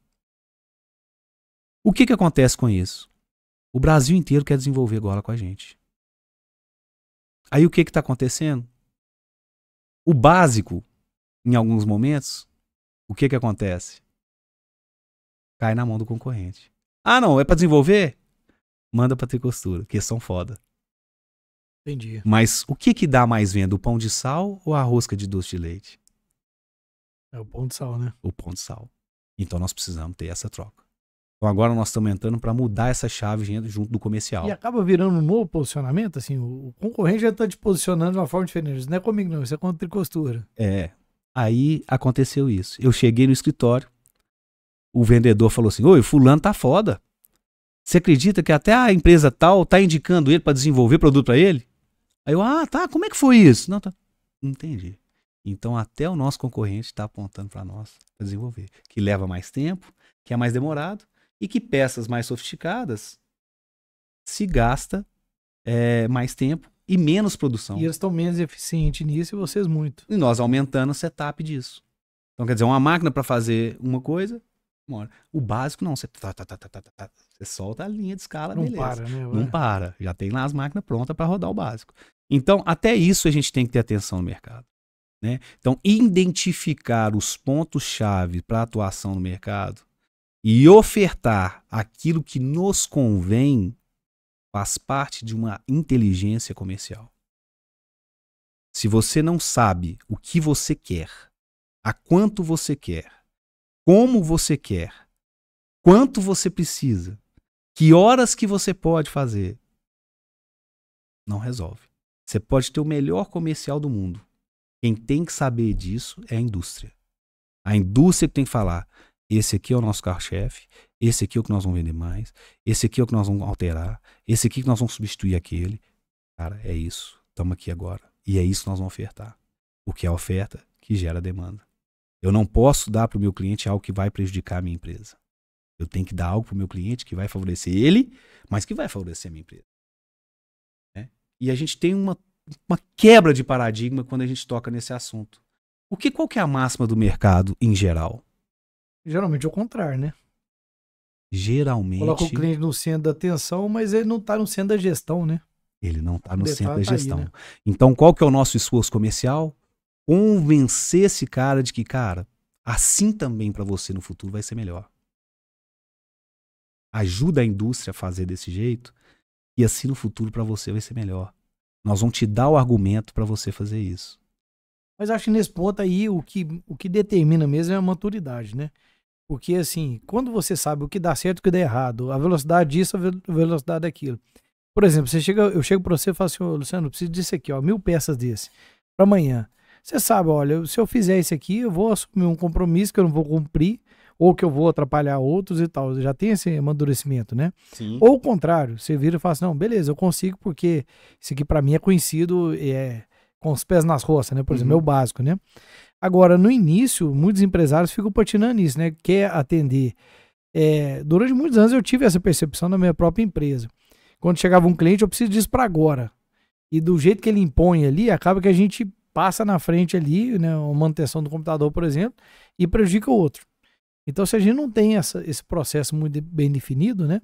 O que acontece com isso? O Brasil inteiro quer desenvolver gola com a gente. Aí o que está acontecendo? O básico, em alguns momentos, o que acontece? Cai na mão do concorrente. Ah, não, é para desenvolver? Manda para Tricostura, que são foda. Entendi. Mas o que dá mais venda, o pão de sal ou a rosca de doce de leite? É o pão de sal, né? O pão de sal. Então nós precisamos ter essa troca. Então agora nós estamos entrando para mudar essa chave junto do comercial. E acaba virando um novo posicionamento, assim, o concorrente já está te posicionando de uma forma diferente. Isso não é comigo não, isso é com a Tricostura. Aí aconteceu isso. Eu cheguei no escritório, o vendedor falou assim, oi, fulano tá foda. Você acredita que até a empresa tal tá indicando ele para desenvolver produto para ele? Aí eu, tá, como é que foi isso? Não, tá. Entendi. Então até o nosso concorrente está apontando para nós para desenvolver. Que leva mais tempo, que é mais demorado e que peças mais sofisticadas se gasta mais tempo e menos produção. E eles estão menos eficientes nisso e vocês muito. E nós aumentando o setup disso. Então quer dizer, uma máquina para fazer uma coisa, o básico não, você solta a linha de escala, não beleza. Para, né? Não para, já tem lá as máquinas prontas para rodar o básico. Então até isso a gente tem que ter atenção no mercado. Né? Então identificar os pontos-chave para atuação no mercado e ofertar aquilo que nos convém faz parte de uma inteligência comercial. Se você não sabe o que você quer, a quanto você quer, como você quer, quanto você precisa, que horas que você pode fazer, não resolve. Você pode ter o melhor comercial do mundo. Quem tem que saber disso é a indústria. A indústria que tem que falar, esse aqui é o nosso carro-chefe, esse aqui é o que nós vamos vender mais, esse aqui é o que nós vamos alterar, esse aqui que nós vamos substituir aquele. Cara, é isso. Estamos aqui agora. E é isso que nós vamos ofertar. Porque é a oferta que gera demanda. Eu não posso dar para o meu cliente algo que vai prejudicar a minha empresa. Eu tenho que dar algo para o meu cliente que vai favorecer ele, mas que vai favorecer a minha empresa. E a gente tem uma quebra de paradigma quando a gente toca nesse assunto. Qual que é a máxima do mercado em geral? Geralmente é o contrário, né? Geralmente. Coloca o cliente no centro da atenção, mas ele não está no centro da gestão, né? Ele não está no centro da tá gestão. aí, né? Então, qual que é o nosso esforço comercial? Convencer esse cara de que, cara, assim também para você no futuro vai ser melhor. Ajuda a indústria a fazer desse jeito e assim no futuro para você vai ser melhor. Nós vamos te dar o argumento para você fazer isso. Mas acho que nesse ponto aí o que determina mesmo é a maturidade, né? Porque assim, quando você sabe o que dá certo e o que dá errado, a velocidade disso, a velocidade daquilo. Por exemplo, eu chego para você e falo assim, ô, Luciano, eu preciso disso aqui, ó, 1000 peças desse, para amanhã. Você sabe, olha, se eu fizer isso aqui, eu vou assumir um compromisso que eu não vou cumprir. ou que eu vou atrapalhar outros e tal. Já tem esse amadurecimento, né? Sim. Ou o contrário, você vira e fala assim, não, beleza, eu consigo porque isso aqui pra mim é conhecido com os pés nas roças, né? Por exemplo, é o básico, né? Agora, no início, muitos empresários ficam patinando nisso, né? Quer atender. Durante muitos anos eu tive essa percepção na minha própria empresa. Quando chegava um cliente, eu preciso disso para agora. E do jeito que ele impõe ali, acaba que a gente passa na frente ali, né? Uma manutenção do computador, por exemplo, e prejudica o outro. Então, se a gente não tem esse processo muito bem definido, né?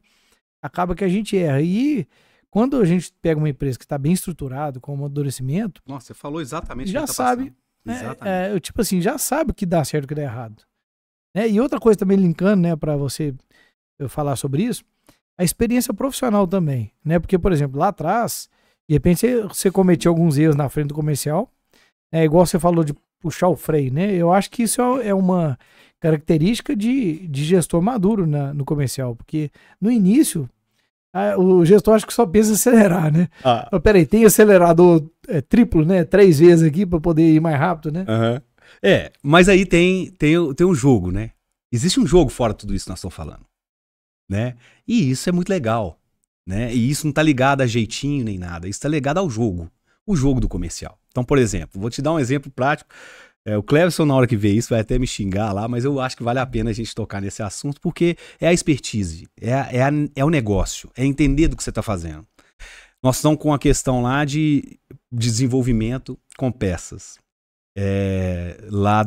Acaba que a gente erra. E quando a gente pega uma empresa que está bem estruturada, com amadurecimento... Nossa, você falou exatamente já o que tá sabe, exatamente. tipo assim, já sabe o que dá certo e o que dá errado. Né? E outra coisa também linkando, né, para eu falar sobre isso, a experiência profissional também, né? Porque, por exemplo, lá atrás, de repente você cometeu alguns erros na frente do comercial, igual você falou de puxar o freio, né? Eu acho que isso é uma característica de gestor maduro no comercial, porque no início o gestor acho que só pensa em acelerar, né? Mas, peraí, tem acelerador triplo, né? 3 vezes aqui para poder ir mais rápido, né? Mas aí tem um jogo, né? Existe um jogo fora de tudo isso que nós estamos falando, né? E isso é muito legal, né? E isso não tá ligado a jeitinho nem nada, isso tá ligado ao jogo, o jogo do comercial. Então, por exemplo, vou te dar um exemplo prático. O Cleverson, na hora que vê isso, vai até me xingar lá, mas eu acho que vale a pena a gente tocar nesse assunto, porque é a expertise, é o negócio, é entender do que você está fazendo. Nós estamos com a questão lá de desenvolvimento com peças, lá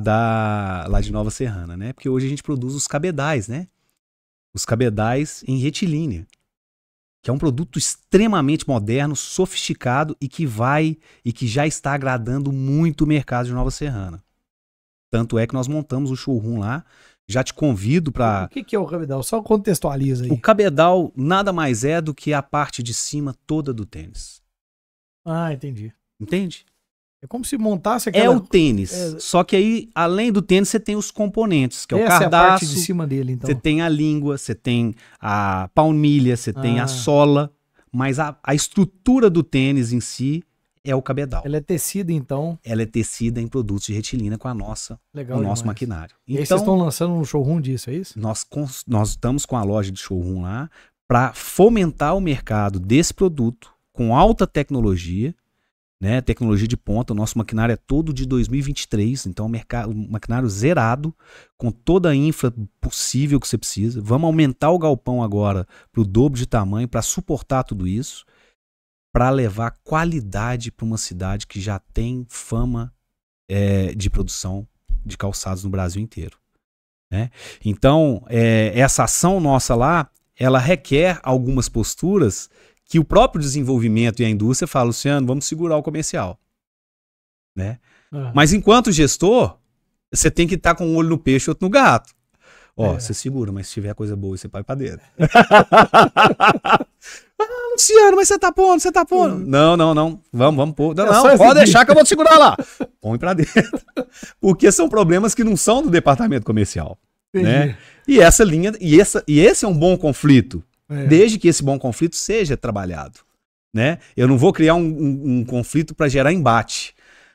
de Nova Serrana, né? Porque hoje a gente produz os cabedais, né? Os cabedais em retilínea, que é um produto extremamente moderno, sofisticado e que já está agradando muito o mercado de Nova Serrana. Tanto é que nós montamos o showroom lá. Já te convido para... O que é o cabedal? Só contextualiza aí. O cabedal nada mais é do que a parte de cima toda do tênis. Ah, entendi. Entende? É como se montasse aquela... É o tênis. Só que aí, além do tênis, você tem os componentes, que é o cardaço. Essa é a parte de cima dele, então. Você tem a língua, você tem a palmilha, você tem a sola. Mas a estrutura do tênis em si é o cabedal. Ela é tecida, então. Ela é tecida em produtos de retilínea com o nosso maquinário. E aí vocês estão lançando um showroom disso, é isso? Nós estamos com a loja de showroom lá para fomentar o mercado desse produto com alta tecnologia, né? Tecnologia de ponta. O nosso maquinário é todo de 2023, então o maquinário zerado, com toda a infra possível que você precisa. Vamos aumentar o galpão agora para o dobro de tamanho para suportar tudo isso, para levar qualidade para uma cidade que já tem fama de produção de calçados no Brasil inteiro, né? Então, essa ação nossa lá, ela requer algumas posturas que o próprio desenvolvimento e a indústria falam, Luciano, vamos segurar o comercial, né? Mas enquanto gestor, você tem que estar com um olho no peixe e outro no gato. Você segura, mas se tiver coisa boa, você vai pra dentro. Luciano, mas você tá pondo. Não. Vamos pôr. Não, pode deixar que eu vou te segurar lá. Põe pra dentro. Porque são problemas que não são do departamento comercial. Né? E essa linha, e esse é um bom conflito. Desde que esse bom conflito seja trabalhado. Né? Eu não vou criar um conflito para gerar embate.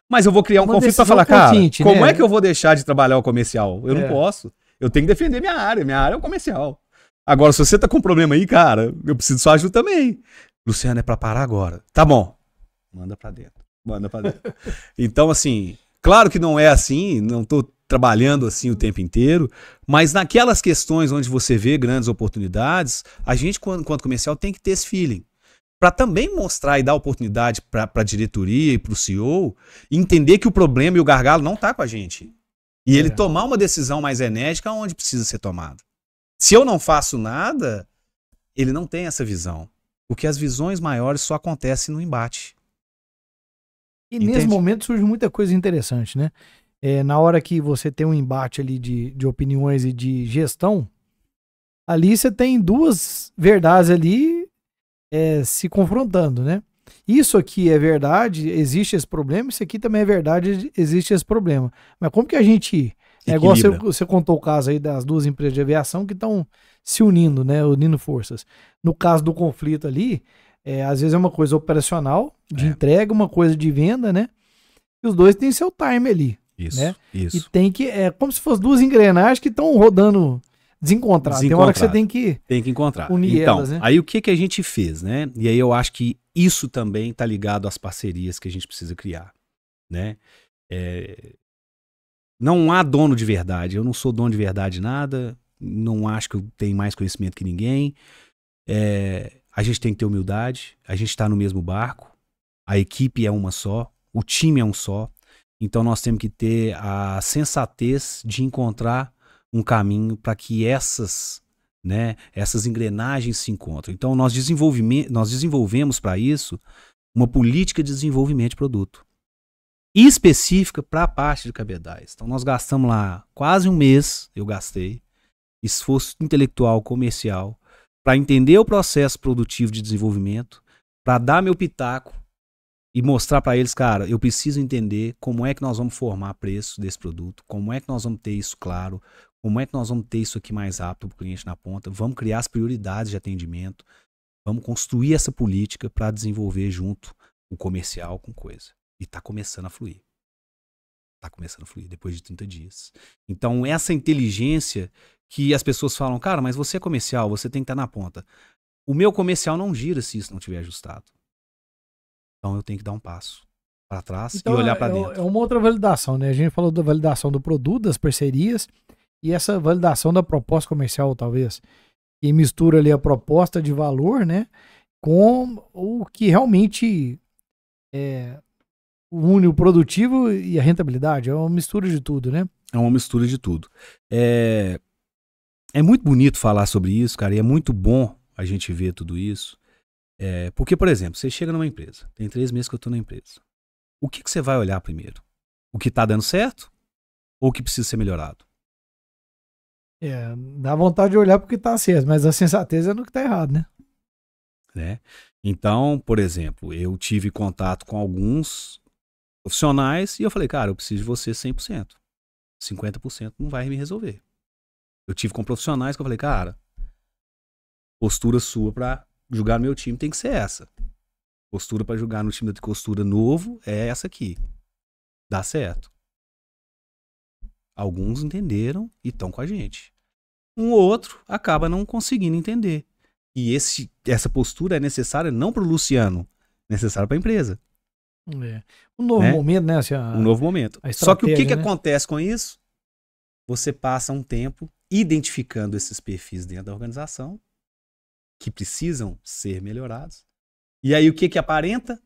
Mas eu vou criar um conflito para falar, cara, como é que eu vou deixar de trabalhar o comercial? Eu não posso. Eu tenho que defender minha área é o comercial. Agora, se você tá com um problema aí, cara, eu preciso de sua ajuda também. Luciano, é pra parar agora. Tá bom. Manda pra dentro. Então, assim, claro que não é assim, não tô trabalhando assim o tempo inteiro, mas naquelas questões onde você vê grandes oportunidades, a gente, quanto comercial, tem que ter esse feeling. Para também mostrar e dar oportunidade para a diretoria e para o CEO entender que o problema e o gargalo não tá com a gente. E ele tomar uma decisão mais enérgica onde precisa ser tomada. Se eu não faço nada, ele não tem essa visão. Porque as visões maiores só acontecem no embate. E nesse momento surge muita coisa interessante, né? Na hora que você tem um embate ali de opiniões e de gestão, ali você tem duas verdades ali se confrontando, né? Isso aqui é verdade, existe esse problema, isso aqui também é verdade, existe esse problema. Mas como que a gente... igual você contou o caso aí das duas empresas de aviação que estão se unindo, né? Unindo forças. No caso do conflito ali, às vezes é uma coisa operacional, de entrega, uma coisa de venda, né? E os dois têm seu time ali. Isso, né? isso. E tem que, é como se fossem duas engrenagens que estão rodando desencontradas. Tem uma hora que você tem que encontrar. unir Então, elas, né? aí o que a gente fez, né? E aí eu acho que isso também está ligado às parcerias que a gente precisa criar, né? Não há dono de verdade. Eu não sou dono de verdade nada. Não acho que eu tenho mais conhecimento que ninguém. A gente tem que ter humildade. A gente está no mesmo barco. A equipe é uma só. O time é um só. Então nós temos que ter a sensatez de encontrar um caminho para que essas engrenagens se encontrem. Então nós desenvolvemos para isso uma política de desenvolvimento de produto específica para a parte de cabedais. Então nós gastamos lá quase um mês, eu gastei, esforço intelectual, comercial, para entender o processo produtivo de desenvolvimento, para dar meu pitaco e mostrar para eles, cara, eu preciso entender como é que nós vamos formar preço desse produto, como é que nós vamos ter isso claro, como é que nós vamos ter isso aqui mais rápido para o cliente na ponta, vamos criar as prioridades de atendimento, vamos construir essa política para desenvolver junto o comercial com coisa. E está começando a fluir. Está começando a fluir depois de 30 dias. Então, essa inteligência que as pessoas falam, cara, mas você é comercial, você tem que estar na ponta. O meu comercial não gira se isso não estiver ajustado. Então, eu tenho que dar um passo para trás e olhar para dentro. É uma outra validação, né? A gente falou da validação do produto, das parcerias, e essa validação da proposta comercial, talvez. E mistura ali a proposta de valor, né? Com o que realmente une o produtivo e a rentabilidade. É uma mistura de tudo, né? É uma mistura de tudo. É muito bonito falar sobre isso, cara, e é muito bom a gente ver tudo isso. Porque, por exemplo, você chega numa empresa, tem 3 meses que eu estou na empresa. O que você vai olhar primeiro? O que está dando certo ou o que precisa ser melhorado? Dá vontade de olhar porque tá certo, mas a sensatez é no que tá errado, né? Então, por exemplo, eu tive contato com alguns profissionais e eu falei, cara, eu preciso de você 100%. 50% não vai me resolver. Eu tive com profissionais que eu falei, cara, postura sua para julgar no meu time tem que ser essa. Postura para julgar no time de costura novo é essa aqui. Dá certo. Alguns entenderam e estão com a gente. Um ou outro acaba não conseguindo entender. E essa postura é necessária não para o Luciano, é necessária para a empresa. Um novo momento, né? Assim, um novo momento. Só que o que acontece com isso? Você passa um tempo identificando esses perfis dentro da organização que precisam ser melhorados. E aí o que aparenta?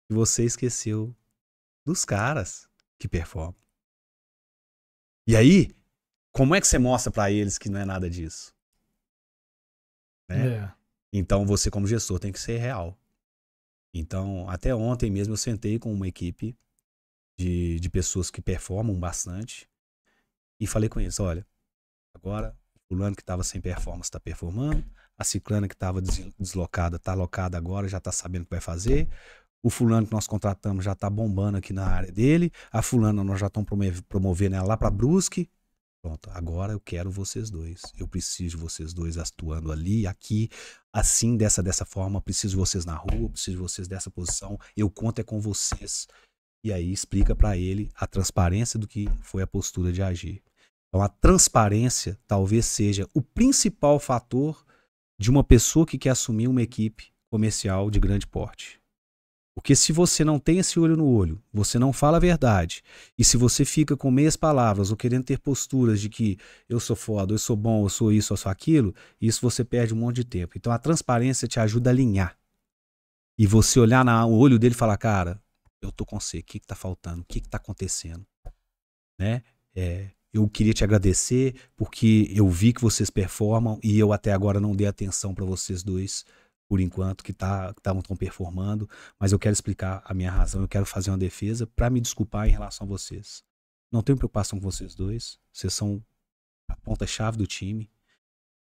Você esqueceu dos caras que performam. E aí, como é que você mostra para eles que não é nada disso? Né? Então você como gestor tem que ser real. Então, até ontem mesmo eu sentei com uma equipe de pessoas que performam bastante e falei com eles, olha, agora o fulano que estava sem performance está performando, a ciclana que estava deslocada está alocada agora, já está sabendo o que vai fazer, o fulano que nós contratamos já está bombando aqui na área dele, a fulana nós já estamos promovendo ela lá para Brusque. Pronto, agora eu quero vocês dois. Eu preciso de vocês dois atuando ali, aqui, assim, dessa forma. Preciso de vocês na rua, preciso de vocês dessa posição. Eu conto com vocês. E aí explica para ele a transparência do que foi a postura de agir. Então a transparência talvez seja o principal fator de uma pessoa que quer assumir uma equipe comercial de grande porte. Porque se você não tem esse olho no olho, você não fala a verdade, e se você fica com meias palavras ou querendo ter posturas de que eu sou foda, eu sou bom, eu sou isso, eu sou aquilo, isso você perde um monte de tempo. Então a transparência te ajuda a alinhar. E você olhar no olho dele e falar, cara, eu tô com você, o que tá faltando? O que tá acontecendo? Né? Eu queria te agradecer porque eu vi que vocês performam e eu até agora não dei atenção para vocês dois, por enquanto, que estavam performando, mas eu quero explicar a minha razão, eu quero fazer uma defesa para me desculpar em relação a vocês. Não tenho preocupação com vocês dois, vocês são a ponta-chave do time,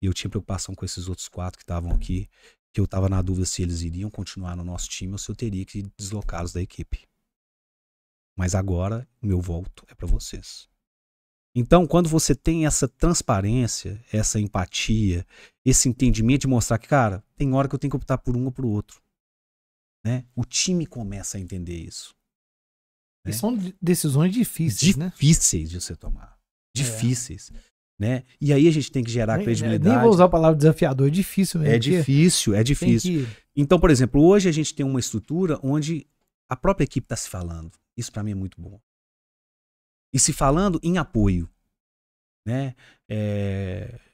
e eu tinha preocupação com esses outros 4 que estavam aqui, que eu estava na dúvida se eles iriam continuar no nosso time ou se eu teria que deslocá-los da equipe. Mas agora, o meu voto é para vocês. Então, quando você tem essa transparência, essa empatia, esse entendimento de mostrar que, cara, tem hora que eu tenho que optar por um ou por outro. Né? O time começa a entender isso. E são decisões difíceis, né? Difíceis de você tomar. Difíceis. Né? E aí a gente tem que gerar credibilidade. Nem vou usar a palavra desafiador, é difícil mesmo. É difícil. Então, por exemplo, hoje a gente tem uma estrutura onde a própria equipe está se falando. Isso para mim é muito bom. E se falando em apoio. Né?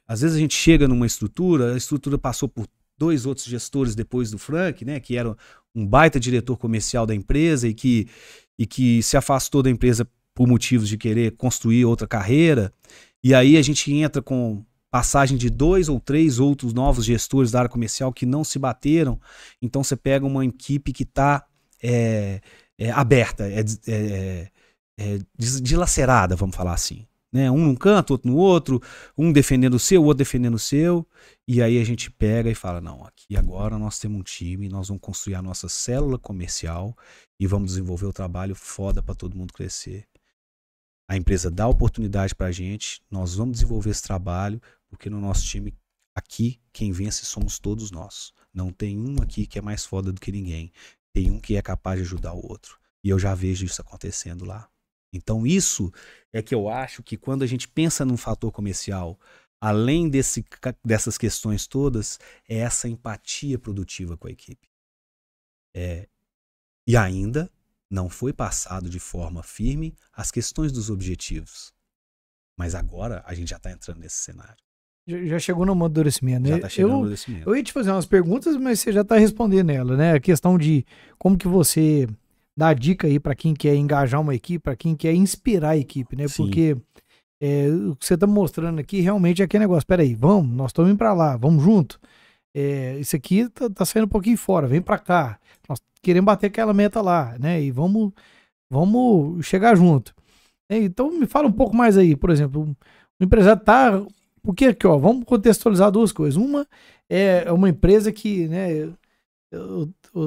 Às vezes a gente chega numa estrutura, a estrutura passou por 2 outros gestores depois do Frank, né? Que era um baita diretor comercial da empresa e que se afastou da empresa por motivos de querer construir outra carreira. E aí a gente entra com passagem de 2 ou 3 outros novos gestores da área comercial que não se bateram. Então você pega uma equipe que está aberta, dilacerada, vamos falar assim. Né? Um num canto, outro no outro, um defendendo o seu, o outro defendendo o seu. E aí a gente pega e fala, não, aqui agora nós temos um time, nós vamos construir a nossa célula comercial e vamos desenvolver o trabalho foda para todo mundo crescer. A empresa dá oportunidade para a gente, nós vamos desenvolver esse trabalho, porque no nosso time, aqui, quem vence somos todos nós. Não tem um aqui que é mais foda do que ninguém. Tem um que é capaz de ajudar o outro. E eu já vejo isso acontecendo lá. Então isso é que eu acho que quando a gente pensa num fator comercial, além dessas questões todas, é essa empatia produtiva com a equipe. E ainda não foi passado de forma firme as questões dos objetivos. Mas agora a gente já está entrando nesse cenário. Já chegou no amadurecimento, né? Já está chegando no amadurecimento. Eu ia te fazer umas perguntas, mas você já está respondendo ela, né? A questão de como que você dá dica aí para quem quer engajar uma equipe, para quem quer inspirar a equipe, né? Sim. Porque o que você está mostrando aqui realmente é aquele negócio. Peraí, nós estamos indo para lá, vamos junto. Isso aqui tá saindo um pouquinho fora, vem para cá. Nós queremos bater aquela meta lá, né? E vamos chegar junto. Então me fala um pouco mais aí, por exemplo, o empresário tá... Porque aqui, ó, vamos contextualizar 2 coisas. Uma é uma empresa que, né,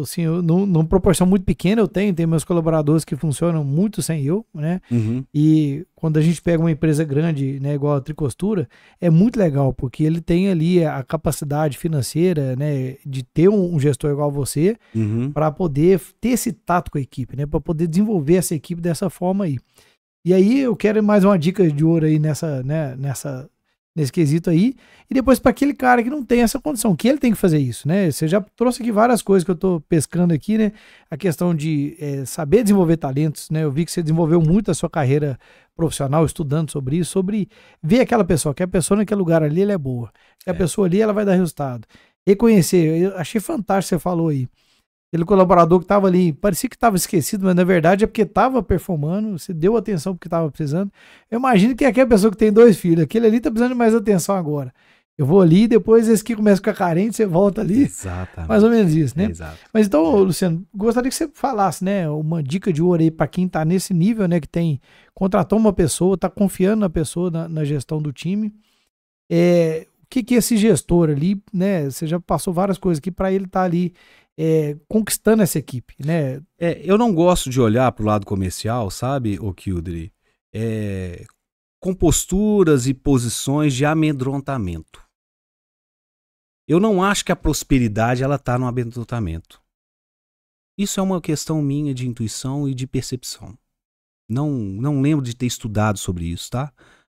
assim, numa proporção muito pequena eu tenho meus colaboradores que funcionam muito sem eu, né? Uhum. E quando a gente pega uma empresa grande, né, igual a Tricostura, é muito legal, porque ele tem ali a capacidade financeira, né, de ter um gestor igual você, para poder ter esse tato com a equipe, né, para poder desenvolver essa equipe dessa forma aí. E aí eu quero mais uma dica de ouro aí nesse quesito aí, e depois para aquele cara que não tem essa condição, que ele tem que fazer isso, né? Você já trouxe aqui várias coisas que eu tô pescando aqui, né? A questão de saber desenvolver talentos, né? Eu vi que você desenvolveu muito a sua carreira profissional estudando sobre isso, sobre ver aquela pessoa, que a pessoa naquele lugar ali, ela é boa, que a pessoa ali, ela vai dar resultado. Reconhecer, eu achei fantástico que você falou aí. Aquele colaborador que estava ali, parecia que estava esquecido, mas na verdade é porque estava performando, você deu atenção porque estava precisando. Eu imagino que aquela pessoa que tem 2 filhos, aquele ali está precisando de mais atenção agora. Eu vou ali, depois esse que começa a ficar carente, você volta ali. Exatamente. Mais ou menos isso, né? Exato. Mas então, Luciano, gostaria que você falasse, né, uma dica de ouro aí para quem está nesse nível, né, que contratou uma pessoa, está confiando na pessoa, na gestão do time. O que esse gestor ali, né, você já passou várias coisas aqui para ele estar ali conquistando essa equipe, né? Eu não gosto de olhar para o lado comercial, sabe, ô Kildare, com posturas e posições de amedrontamento. Eu não acho que a prosperidade ela está no amedrontamento. Isso é uma questão minha de intuição e de percepção. Não lembro de ter estudado sobre isso, tá?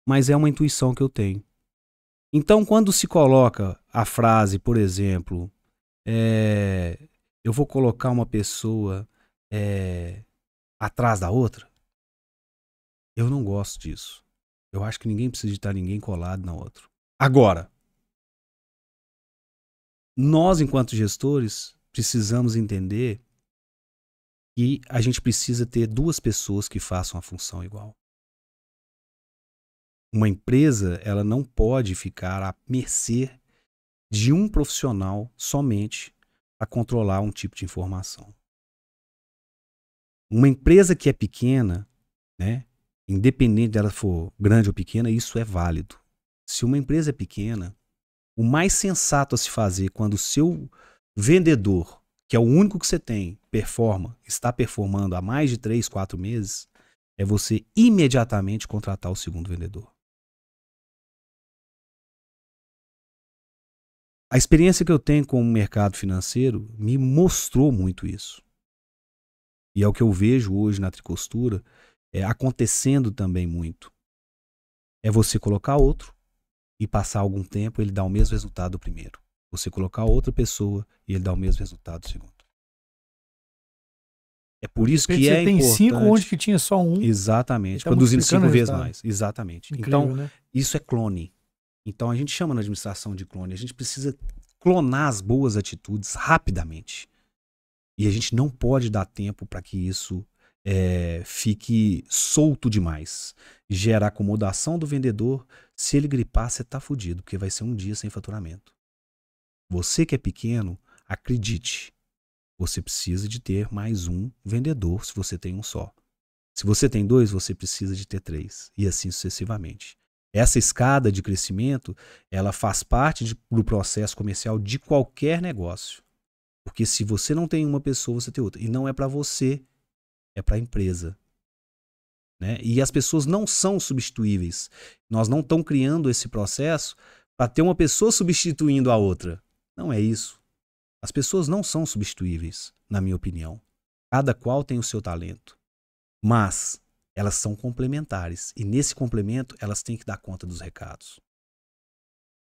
Mas é uma intuição que eu tenho. Então, quando se coloca a frase, por exemplo, eu vou colocar uma pessoa atrás da outra, eu não gosto disso. Eu acho que ninguém precisa estar ninguém colado na outra. Agora, nós, enquanto gestores, precisamos entender que a gente precisa ter 2 pessoas que façam a função igual. Uma empresa, ela não pode ficar à mercê de um profissional somente para controlar um tipo de informação. Uma empresa que é pequena, né, independente dela for grande ou pequena, isso é válido. Se uma empresa é pequena, o mais sensato a se fazer quando o seu vendedor, que é o único que você tem, está performando há mais de 3, 4 meses, é você imediatamente contratar o segundo vendedor. A experiência que eu tenho com o mercado financeiro me mostrou muito isso. E é o que eu vejo hoje na tricostura, acontecendo também muito. É você colocar outro e passar algum tempo ele dá o mesmo resultado do primeiro. Você colocar outra pessoa e ele dá o mesmo resultado do segundo. É por isso que é importante. Você tem 5 onde que tinha só um. Exatamente, tá produzindo 5 vezes resultado. mais. Exatamente. Incrível, então, né? isso é clone. Então, a gente chama na administração de clone. A gente precisa clonar as boas atitudes rapidamente. E a gente não pode dar tempo para que isso fique solto demais. Gera acomodação do vendedor. Se ele gripar, você tá fudido, porque vai ser um dia sem faturamento. Você que é pequeno, acredite. Você precisa de ter mais um vendedor se você tem um só. Se você tem 2, você precisa de ter 3. E assim sucessivamente. Essa escada de crescimento, ela faz parte do processo comercial de qualquer negócio. Porque se você não tem uma pessoa, você tem outra. E não é para você, é para a empresa. Né? E as pessoas não são substituíveis. Nós não estamos criando esse processo para ter uma pessoa substituindo a outra. Não é isso. As pessoas não são substituíveis, na minha opinião. Cada qual tem o seu talento. Mas elas são complementares. E nesse complemento, elas têm que dar conta dos recados.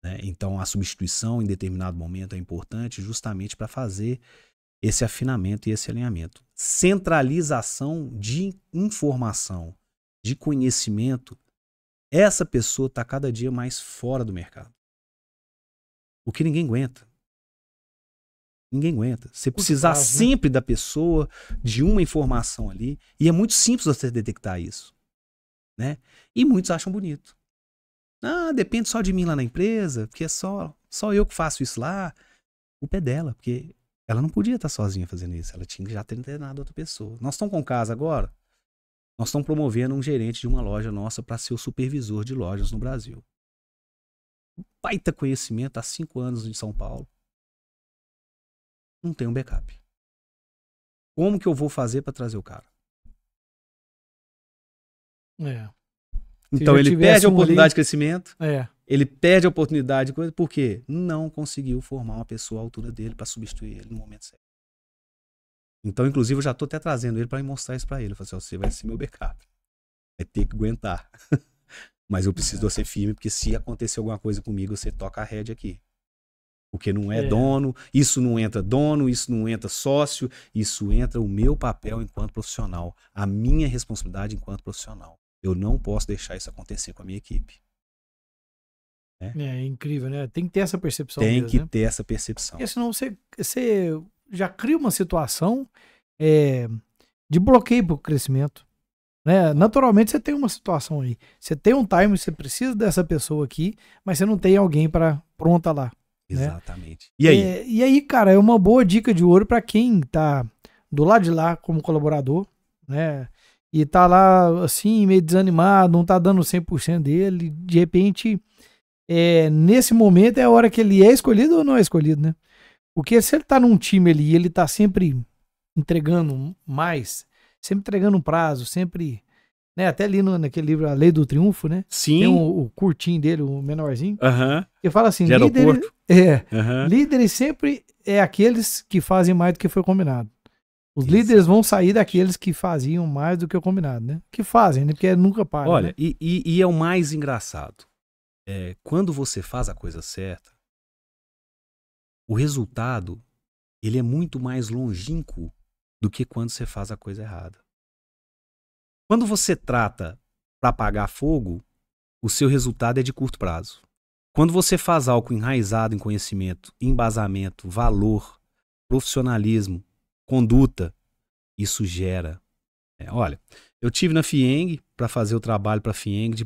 Né? Então, a substituição em determinado momento é importante justamente para fazer esse afinamento e esse alinhamento. Centralização de informação, de conhecimento. Essa pessoa está cada dia mais fora do mercado. O que ninguém aguenta. Ninguém aguenta. Você precisar sempre da pessoa, de uma informação ali. E é muito simples você detectar isso. Né? E muitos acham bonito. Ah, depende só de mim lá na empresa, porque é só eu que faço isso lá. O pé dela, porque ela não podia estar sozinha fazendo isso. Ela tinha que já ter treinado outra pessoa. Nós estamos com casa agora. Nós estamos promovendo um gerente de uma loja nossa para ser o supervisor de lojas no Brasil. Baita conhecimento há 5 anos em São Paulo. Não tem um backup. Como que eu vou fazer para trazer o cara? Então ele perde a oportunidade de crescimento. Ele perde a oportunidade de coisa. Por quê? Não conseguiu formar uma pessoa à altura dele para substituir ele no momento certo. Então, inclusive, eu já estou até trazendo ele para mostrar isso para ele. Eu falei assim, você vai ser meu backup. Vai ter que aguentar. Mas eu preciso de você firme, porque se acontecer alguma coisa comigo, você toca a rédea aqui. Porque não é dono, isso não entra dono, isso não entra sócio, isso entra o meu papel enquanto profissional, a minha responsabilidade enquanto profissional. Eu não posso deixar isso acontecer com a minha equipe. É incrível, né? Tem que ter essa percepção. Tem que ter essa percepção. Porque senão você já cria uma situação de bloqueio para o crescimento. Né? Naturalmente você tem uma situação aí. Você tem um time, você precisa dessa pessoa aqui, mas você não tem alguém pronta lá. Exatamente. Né? E aí? E aí, cara, é uma boa dica de ouro para quem tá do lado de lá como colaborador, né? E tá lá assim, meio desanimado, não tá dando 100% dele, de repente, nesse momento é a hora que ele é escolhido ou não é escolhido, né? Porque se ele tá num time ali e ele tá sempre entregando mais, sempre entregando um prazo, sempre... Né, até ali naquele livro A Lei do Triunfo, né? Sim. Tem o curtinho dele, o menorzinho. Que fala assim, líderes sempre é aqueles que fazem mais do que foi combinado. Os líderes vão sair daqueles que faziam mais do que o combinado, né? Que fazem, né? Porque nunca para. Olha, né? e é o mais engraçado. Quando você faz a coisa certa, o resultado ele é muito mais longínquo do que quando você faz a coisa errada. Quando você trata para apagar fogo, o seu resultado é de curto prazo. Quando você faz algo enraizado em conhecimento, embasamento, valor, profissionalismo, conduta, isso gera. Olha, eu tive na FIENG para fazer o trabalho para a FIENG de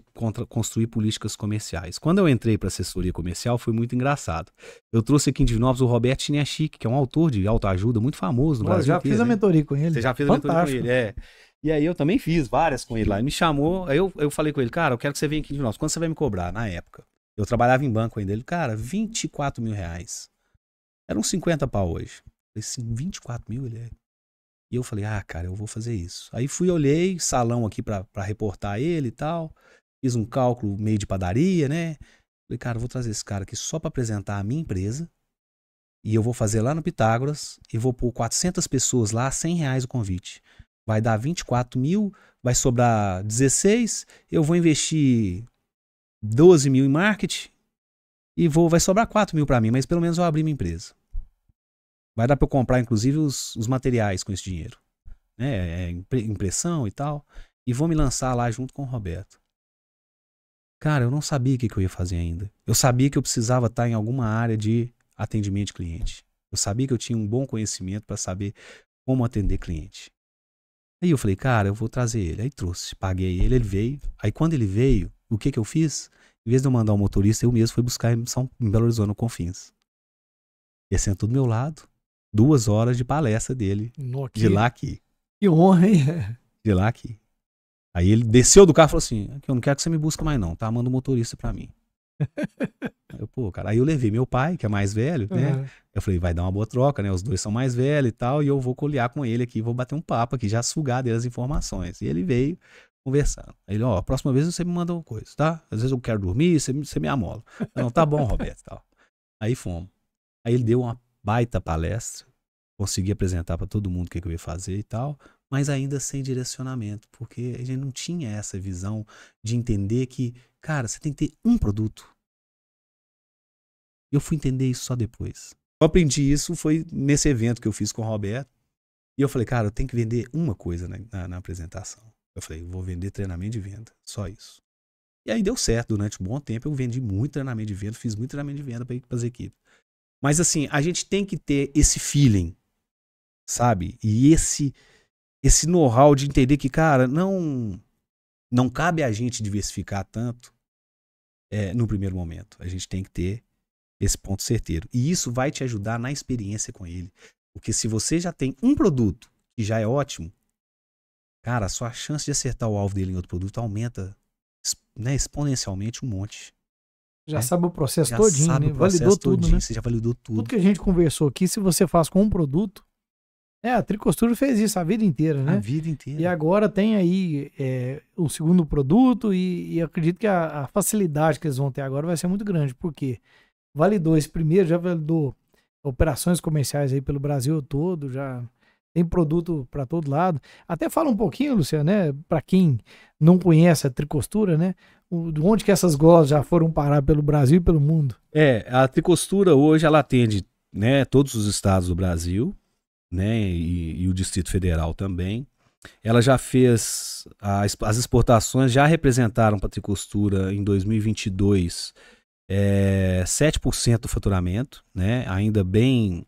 construir políticas comerciais. Quando eu entrei para assessoria comercial, foi muito engraçado. Eu trouxe aqui em Divinópolis o Roberto Chiniachik, que é um autor de autoajuda muito famoso no Brasil. Eu já fiz a mentoria com ele. Você já fez a mentoria com ele, E aí eu também fiz várias com ele lá. Ele me chamou, aí eu falei com ele, cara, eu quero que você venha aqui em Divinópolis. Quando você vai me cobrar? Na época. Eu trabalhava em banco ainda. Ele, cara, R$24 mil. Eram 50 pau hoje. Eu falei assim, 24 mil? Ele E eu falei, cara, eu vou fazer isso. Aí olhei, salão aqui pra reportar ele e tal. Fiz um cálculo meio de padaria, né? Falei, cara, eu vou trazer esse cara aqui só pra apresentar a minha empresa. E eu vou fazer lá no Pitágoras. E vou pôr 400 pessoas lá, R$100 o convite. vai dar 24 mil, vai sobrar 16, eu vou investir 12 mil em marketing e vai sobrar 4 mil para mim, mas pelo menos eu abri minha empresa. Vai dar para eu comprar, inclusive, os materiais com esse dinheiro, né? Impressão e tal, e vou me lançar lá junto com o Roberto. Cara, eu não sabia o que eu ia fazer ainda. Eu sabia que eu precisava estar em alguma área de atendimento de cliente. Eu sabia que eu tinha um bom conhecimento para saber como atender cliente. Aí eu falei, cara, eu vou trazer ele. Aí trouxe, paguei ele veio. Aí quando ele veio, o que eu fiz? Em vez de eu mandar um motorista, eu mesmo fui buscar em Belo Horizonte, no Confins. Ele sentou do meu lado, 2 horas de palestra dele, de lá aqui. Que honra, hein? De lá aqui. Aí ele desceu do carro e falou assim, eu não quero que você me busque mais não, tá? Manda um motorista pra mim. Aí eu levei meu pai, que é mais velho, né? Eu falei, vai dar uma boa troca, né? Os dois são mais velhos e tal, e eu vou colher com ele aqui, vou bater um papo aqui, já sugar dele as informações. E ele veio conversando. Aí ele, ó, próxima vez você me manda uma coisa, tá? Às vezes eu quero dormir, você me amola. Não, tá bom, Roberto, tal. Aí fomos. Aí ele deu uma baita palestra, consegui apresentar pra todo mundo o que eu ia fazer e tal, mas ainda sem direcionamento, porque a gente não tinha essa visão de entender que, cara, você tem que ter um produto. Eu fui entender isso só depois. Eu aprendi isso, foi nesse evento que eu fiz com o Roberto, e eu falei, cara, eu tenho que vender uma coisa na apresentação. Eu falei, eu vou vender treinamento de venda, só isso. E aí deu certo, durante um bom tempo eu vendi muito treinamento de venda, fiz muito treinamento de venda para as equipes. Mas assim, a gente tem que ter esse feeling, sabe? E esse know-how de entender que, cara, não cabe a gente diversificar tanto no primeiro momento. A gente tem que ter esse ponto certeiro. E isso vai te ajudar na experiência com ele. Porque se você já tem um produto que já é ótimo, cara, a sua chance de acertar o alvo dele em outro produto aumenta, né, exponencialmente um monte. Já sabe o processo todinho, né? Validou tudo, né? Você já validou tudo. Tudo que a gente conversou aqui, se você faz com um produto, a Tricostura fez isso a vida inteira, né? A vida inteira. E agora tem aí o segundo produto e acredito que a facilidade que eles vão ter agora vai ser muito grande, porque validou esse primeiro, já validou operações comerciais aí pelo Brasil todo, já tem produto para todo lado. Até fala um pouquinho, Luciano, né? Para quem não conhece a Tricostura, né? De onde que essas golas já foram parar pelo Brasil e pelo mundo? A Tricostura hoje ela atende, né, todos os estados do Brasil, né, e o Distrito Federal também. Ela já fez as exportações, já representaram para a Tricostura em 2022 7% do faturamento, né? Ainda bem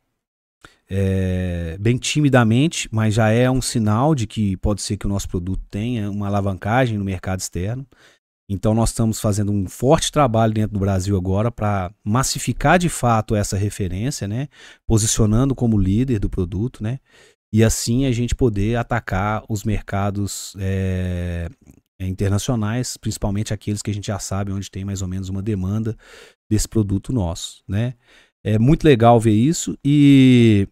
timidamente, mas já é um sinal de que pode ser que o nosso produto tenha uma alavancagem no mercado externo. Então nós estamos fazendo um forte trabalho dentro do Brasil agora para massificar de fato essa referência, né? Posicionando como líder do produto, né? E assim a gente poder atacar os mercados internacionais, principalmente aqueles que a gente já sabe onde tem mais ou menos uma demanda desse produto nosso, né? É muito legal ver isso e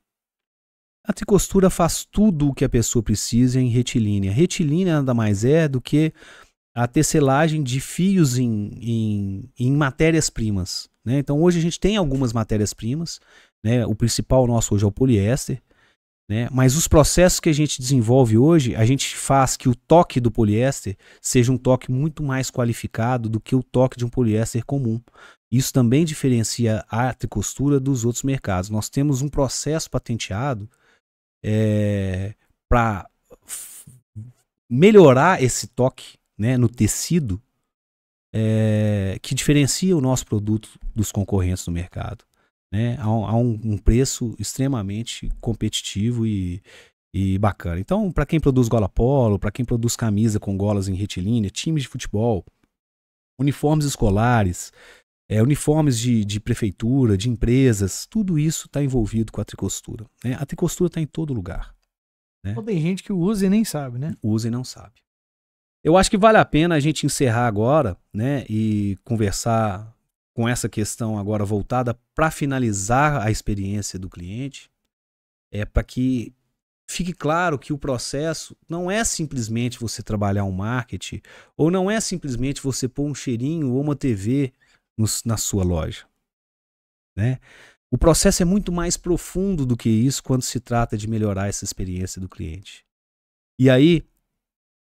a Tricostura faz tudo o que a pessoa precisa em retilínea. Retilínea nada mais é do que a tecelagem de fios em matérias-primas, né? Então hoje a gente tem algumas matérias-primas, né? O principal nosso hoje é o poliéster, né? Mas os processos que a gente desenvolve hoje, a gente faz que o toque do poliéster seja um toque muito mais qualificado do que o toque de um poliéster comum. Isso também diferencia a Tricostura dos outros mercados. Nós temos um processo patenteado para melhorar esse toque, né, no tecido, que diferencia o nosso produto dos concorrentes no mercado, né, a um preço extremamente competitivo e bacana. Então, para quem produz gola polo, para quem produz camisa com golas em retilínea, times de futebol, uniformes escolares, uniformes de prefeitura, de empresas, tudo isso está envolvido com a Tricostura, né? A Tricostura está em todo lugar, né? Então, tem gente que usa e nem sabe, né? Usa e não sabe. Eu acho que vale a pena a gente encerrar agora, né, e conversar com essa questão agora voltada para finalizar a experiência do cliente, para que fique claro que o processo não é simplesmente você trabalhar um marketing, ou não é simplesmente você pôr um cheirinho ou uma TV na sua loja, né? O processo é muito mais profundo do que isso quando se trata de melhorar essa experiência do cliente. E aí,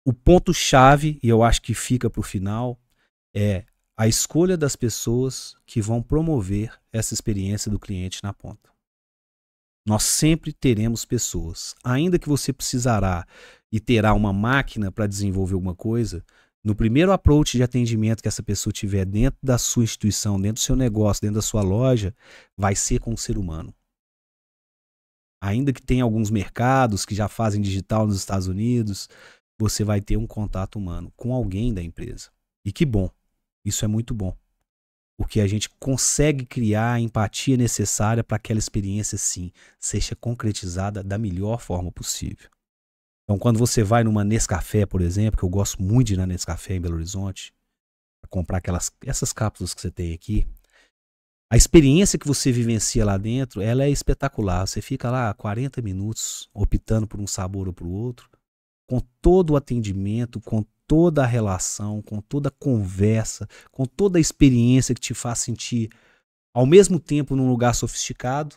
o ponto-chave, e eu acho que fica para o final, é a escolha das pessoas que vão promover essa experiência do cliente na ponta. Nós sempre teremos pessoas. Ainda que você precisará e terá uma máquina para desenvolver alguma coisa, no primeiro approach de atendimento que essa pessoa tiver dentro da sua instituição, dentro do seu negócio, dentro da sua loja, vai ser com o ser humano. Ainda que tenha alguns mercados que já fazem digital nos Estados Unidos, você vai ter um contato humano com alguém da empresa. E que bom, isso é muito bom. Porque a gente consegue criar a empatia necessária para aquela experiência, sim, seja concretizada da melhor forma possível. Então, quando você vai numa Nescafé, por exemplo, que eu gosto muito de ir na Nescafé em Belo Horizonte, para comprar essas cápsulas que você tem aqui, a experiência que você vivencia lá dentro, ela é espetacular. Você fica lá 40 minutos optando por um sabor ou por outro, com todo o atendimento, com toda a relação, com toda a conversa, com toda a experiência que te faz sentir ao mesmo tempo num lugar sofisticado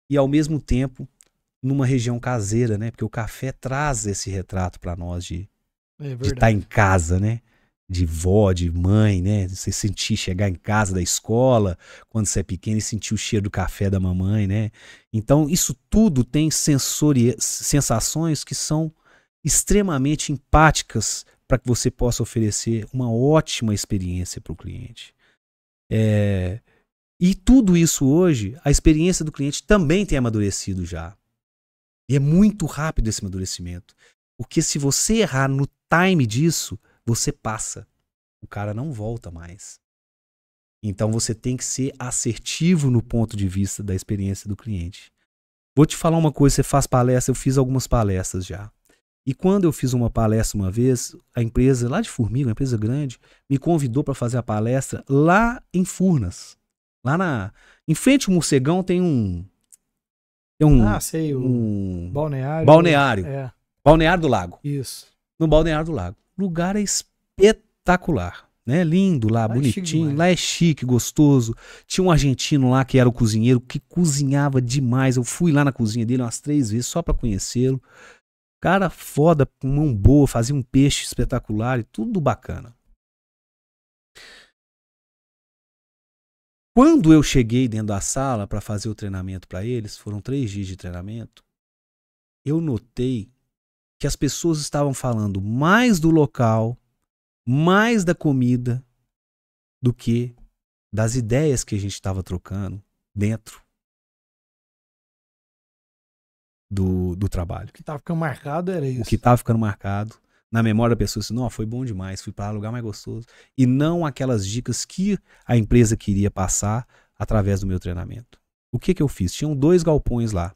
e ao mesmo tempo numa região caseira, né? Porque o café traz esse retrato para nós de estar em casa, né? De vó, de mãe, né? Você sentir chegar em casa da escola quando você é pequeno e sentir o cheiro do café da mamãe, né? Então isso tudo tem sensações que são extremamente empáticas para que você possa oferecer uma ótima experiência para o cliente. E tudo isso hoje, a experiência do cliente também tem amadurecido já. E é muito rápido esse amadurecimento. Porque se você errar no time disso, você passa. O cara não volta mais. Então você tem que ser assertivo no ponto de vista da experiência do cliente. Vou te falar uma coisa, você faz palestra, eu fiz algumas palestras já. E quando eu fiz uma palestra uma vez, a empresa lá de Formiga, uma empresa grande, me convidou para fazer a palestra lá em Furnas. Em frente ao Morcegão tem um sei, o balneário. Balneário. Balneário do Lago. Isso. No Balneário do Lago. O lugar é espetacular, né? Lindo lá, bonitinho. Lá é chique, gostoso. Tinha um argentino lá que era o cozinheiro, que cozinhava demais. Eu fui lá na cozinha dele umas 3 vezes só para conhecê-lo. Cara foda, com mão boa, fazia um peixe espetacular e tudo bacana. Quando eu cheguei dentro da sala para fazer o treinamento para eles, foram 3 dias de treinamento, eu notei que as pessoas estavam falando mais do local, mais da comida, do que das ideias que a gente estava trocando dentro do trabalho. O que estava ficando marcado era isso. O que estava ficando marcado na memória da pessoa, assim, não, foi bom demais, fui para lugar mais gostoso. E não aquelas dicas que a empresa queria passar através do meu treinamento. O que eu fiz? Tinham 2 galpões lá.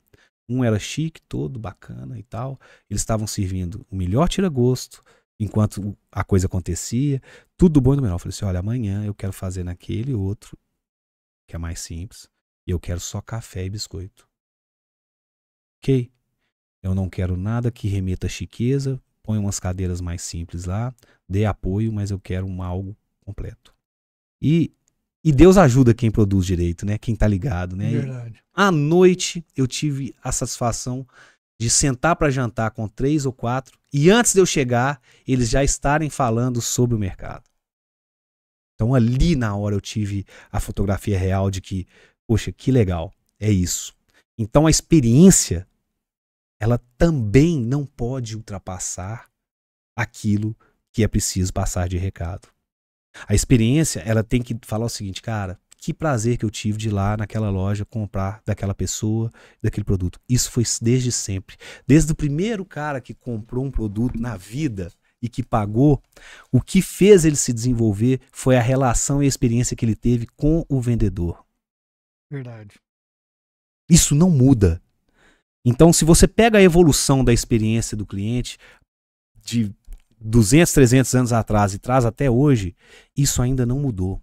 Um era chique, todo bacana e tal. Eles estavam servindo o melhor tira-gosto enquanto a coisa acontecia. Tudo bom e do melhor. Eu falei assim, olha, amanhã eu quero fazer naquele outro, que é mais simples. E eu quero só café e biscoito. Ok? Eu não quero nada que remeta a chiqueza. Põe umas cadeiras mais simples lá. Dê apoio, mas eu quero algo completo. E Deus ajuda quem produz direito, né? Quem tá ligado, né? Verdade. À noite eu tive a satisfação de sentar para jantar com 3 ou 4 e antes de eu chegar, eles já estarem falando sobre o mercado. Então ali na hora eu tive a fotografia real de que, poxa, que legal, é isso. Então a experiência, ela também não pode ultrapassar aquilo que é preciso passar de recado. A experiência, ela tem que falar o seguinte, cara, que prazer que eu tive de ir lá naquela loja comprar daquela pessoa, daquele produto. Isso foi desde sempre. Desde o primeiro cara que comprou um produto na vida e que pagou, o que fez ele se desenvolver foi a relação e a experiência que ele teve com o vendedor. Verdade. Isso não muda. Então, se você pega a evolução da experiência do cliente de 200, 300 anos atrás e traz até hoje, isso ainda não mudou.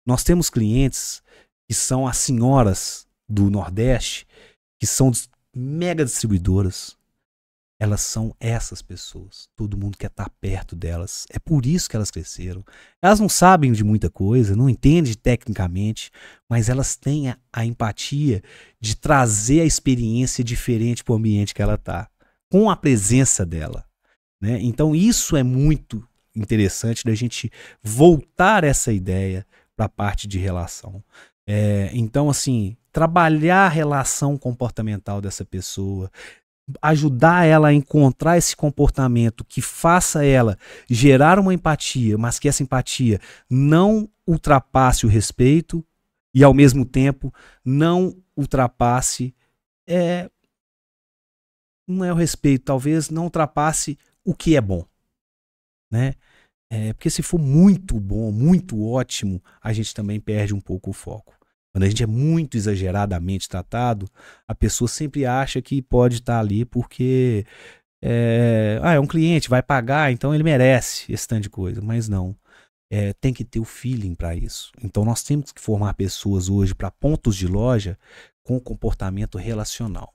Nós temos clientes que são as senhoras do Nordeste, que são mega distribuidoras. Elas são essas pessoas. Todo mundo quer estar perto delas. É por isso que elas cresceram. Elas não sabem de muita coisa, não entendem tecnicamente, mas elas têm a empatia de trazer a experiência diferente para o ambiente que ela está, com a presença dela. né? Então isso é muito interessante da gente voltar essa ideia para a parte de relação. Então, assim, trabalhar a relação comportamental dessa pessoa, ajudar ela a encontrar esse comportamento que faça ela gerar uma empatia, mas que essa empatia não ultrapasse o respeito e, ao mesmo tempo, não ultrapasse, não é o respeito, talvez não ultrapasse o que é bom, né? Porque se for muito bom, muito ótimo, a gente também perde um pouco o foco. Quando a gente é muito exageradamente tratado, a pessoa sempre acha que pode estar ali porque é um cliente, vai pagar, então ele merece esse tanto de coisa. Mas não. Tem que ter o feeling para isso. Então nós temos que formar pessoas hoje para pontos de loja com comportamento relacional,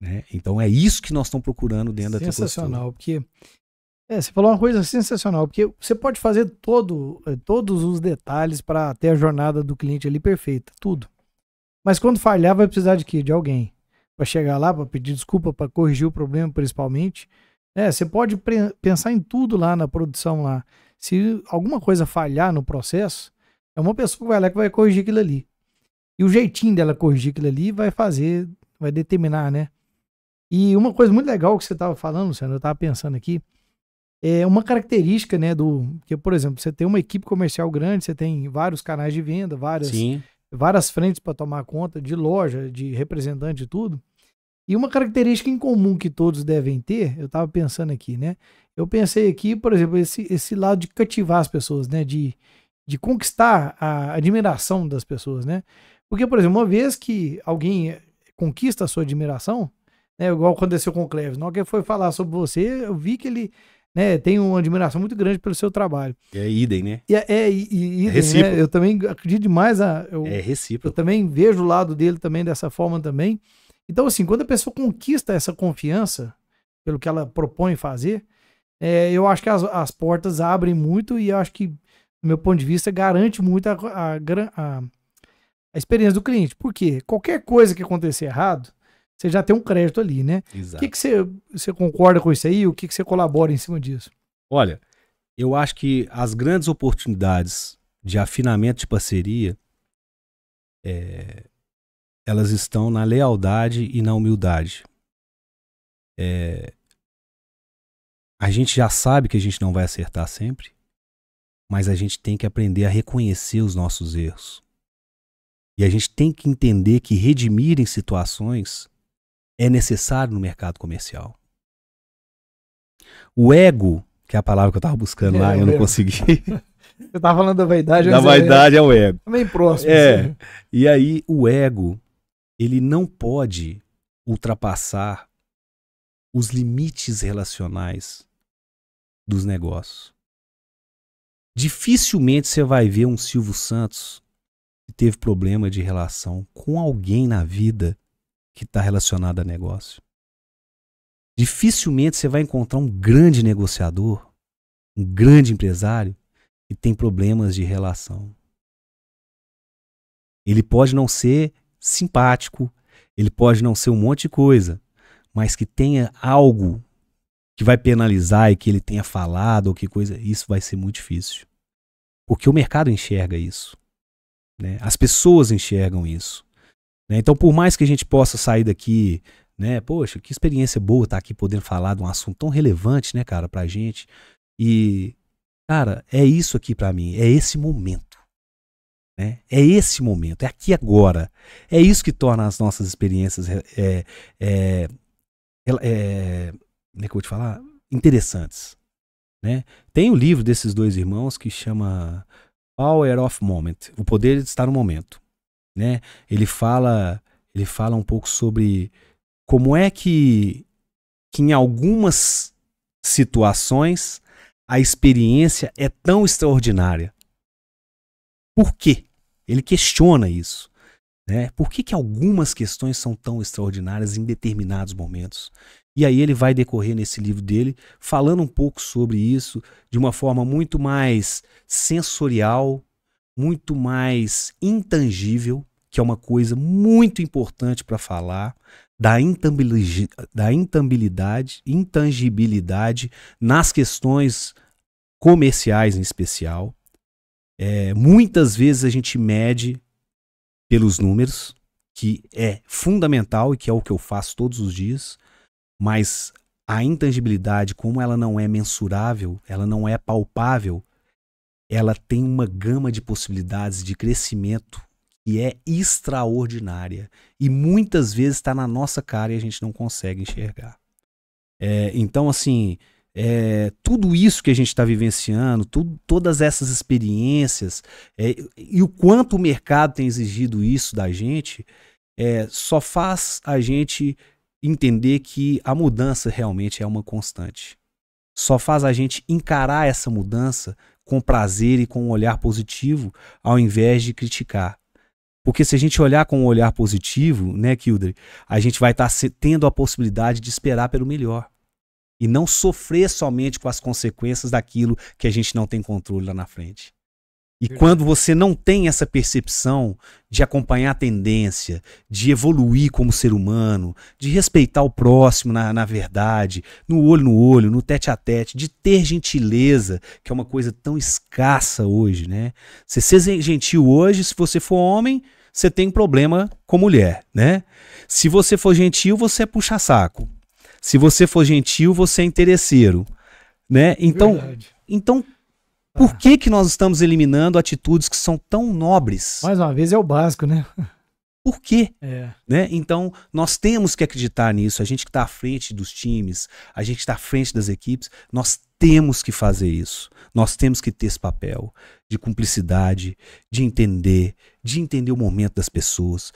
né? Então é isso que nós estamos procurando dentro da Tricostura. Sensacional, porque você falou uma coisa sensacional, porque você pode fazer todos os detalhes para ter a jornada do cliente ali perfeita, tudo. Mas quando falhar, vai precisar de quê? De alguém. Para chegar lá, para pedir desculpa, para corrigir o problema, principalmente. Você pode pensar em tudo lá na produção lá. Se alguma coisa falhar no processo, é uma pessoa que vai lá que vai corrigir aquilo ali. E o jeitinho dela corrigir aquilo ali vai determinar, né? E uma coisa muito legal que você estava falando, Luciano, eu estava pensando aqui, é uma característica, né, que, por exemplo, você tem uma equipe comercial grande, você tem vários canais de venda, várias frentes para tomar conta, de loja, de representante e tudo. E uma característica em comum que todos devem ter, eu estava pensando aqui, né? Eu pensei aqui, por exemplo, esse lado de cativar as pessoas, né? De conquistar a admiração das pessoas, né? Porque, por exemplo, uma vez que alguém conquista a sua admiração, né, igual aconteceu com o Cleves, na hora que ele foi falar sobre você, eu vi que ele, né, tem uma admiração muito grande pelo seu trabalho. É idem, né? Idem, recíproco. Né? Eu também acredito demais. É recíproco. Eu também vejo o lado dele também dessa forma também. Então, assim, quando a pessoa conquista essa confiança pelo que ela propõe fazer, eu acho que as portas abrem muito e eu acho que, do meu ponto de vista, garante muito a experiência do cliente. Por quê? Qualquer coisa que acontecer errado, você já tem um crédito ali, né? Exato. O que você concorda com isso aí? O que você colabora em cima disso? Olha, eu acho que as grandes oportunidades de afinamento de parceria, elas estão na lealdade e na humildade. A gente já sabe que a gente não vai acertar sempre, mas a gente tem que aprender a reconhecer os nossos erros. E a gente tem que entender que redimir em situações é necessário no mercado comercial. O ego, que é a palavra que eu estava buscando lá, eu não consegui. Você estava falando da vaidade. Da vaidade é o ego. Também próximo. Assim. E aí o ego, ele não pode ultrapassar os limites relacionais dos negócios. Dificilmente você vai ver um Silvio Santos que teve problema de relação com alguém na vida que está relacionado a negócio. Dificilmente você vai encontrar um grande negociador, um grande empresário que tem problemas de relação. Ele pode não ser simpático, ele pode não ser um monte de coisa, mas que tenha algo que vai penalizar e que ele tenha falado ou que coisa, isso vai ser muito difícil. Porque o mercado enxerga isso, né? As pessoas enxergam isso, né? Então, por mais que a gente possa sair daqui, né? Poxa, que experiência boa estar aqui podendo falar de um assunto tão relevante, né, cara, pra gente. E, cara, é isso aqui pra mim, é esse momento, né? É esse momento, é aqui agora. É isso que torna as nossas experiências como é que eu vou te falar? Interessantes, né? Tem um livro desses dois irmãos que chama Power of Moment, o poder de estar no momento, né? Ele fala um pouco sobre como é que em algumas situações a experiência é tão extraordinária. Por quê? Ele questiona isso, né? Por que algumas questões são tão extraordinárias em determinados momentos? E aí ele vai decorrer nesse livro dele, falando um pouco sobre isso, de uma forma muito mais sensorial, muito mais intangível, que é uma coisa muito importante para falar intangibilidade nas questões comerciais em especial. Muitas vezes a gente mede pelos números, que é fundamental e que é o que eu faço todos os dias, mas a intangibilidade, como ela não é mensurável, ela não é palpável, ela tem uma gama de possibilidades de crescimento que é extraordinária e muitas vezes está na nossa cara e a gente não consegue enxergar. Então, assim, tudo isso que a gente está vivenciando, todas essas experiências, e o quanto o mercado tem exigido isso da gente, só faz a gente entender que a mudança realmente é uma constante. Só faz a gente encarar essa mudança com prazer e com um olhar positivo, ao invés de criticar. Porque se a gente olhar com um olhar positivo, né, Kildare, a gente vai estar tendo a possibilidade de esperar pelo melhor. E não sofrer somente com as consequências daquilo que a gente não tem controle lá na frente. E quando você não tem essa percepção de acompanhar a tendência, de evoluir como ser humano, de respeitar o próximo na verdade, no olho, no tete a tete, de ter gentileza, que é uma coisa tão escassa hoje, né? Você ser gentil hoje, se você for homem, você tem problema com mulher, né? Se você for gentil, você é puxa-saco. Se você for gentil, você é interesseiro, né? Então por que nós estamos eliminando atitudes que são tão nobres? Mais uma vez é o básico, né? Por quê? Né? Então, nós temos que acreditar nisso. A gente que está à frente dos times, a gente que está à frente das equipes, nós temos que fazer isso. Nós temos que ter esse papel de cumplicidade, de entender o momento das pessoas.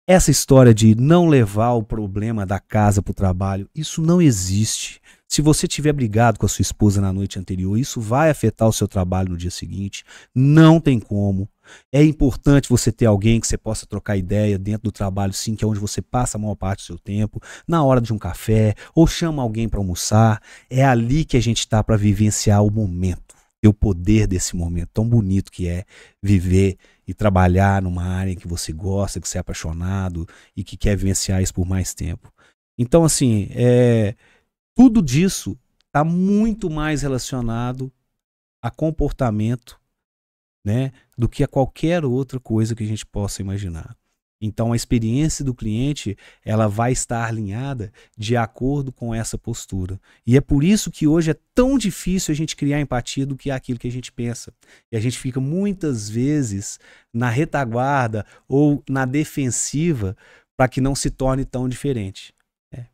Essa história de não levar o problema da casa para o trabalho, isso não existe. Se você tiver brigado com a sua esposa na noite anterior, isso vai afetar o seu trabalho no dia seguinte. Não tem como. É importante você ter alguém que você possa trocar ideia dentro do trabalho, sim, que é onde você passa a maior parte do seu tempo, na hora de um café, ou chama alguém para almoçar. É ali que a gente está para vivenciar o momento, ter o poder desse momento tão bonito que é viver e trabalhar numa área em que você gosta, que você é apaixonado e que quer vivenciar isso por mais tempo. Então, assim, tudo disso está muito mais relacionado a comportamento, né, do que a qualquer outra coisa que a gente possa imaginar. Então, a experiência do cliente, ela vai estar alinhada de acordo com essa postura. E é por isso que hoje é tão difícil a gente criar empatia do que aquilo que a gente pensa. E a gente fica muitas vezes na retaguarda ou na defensiva para que não se torne tão diferente.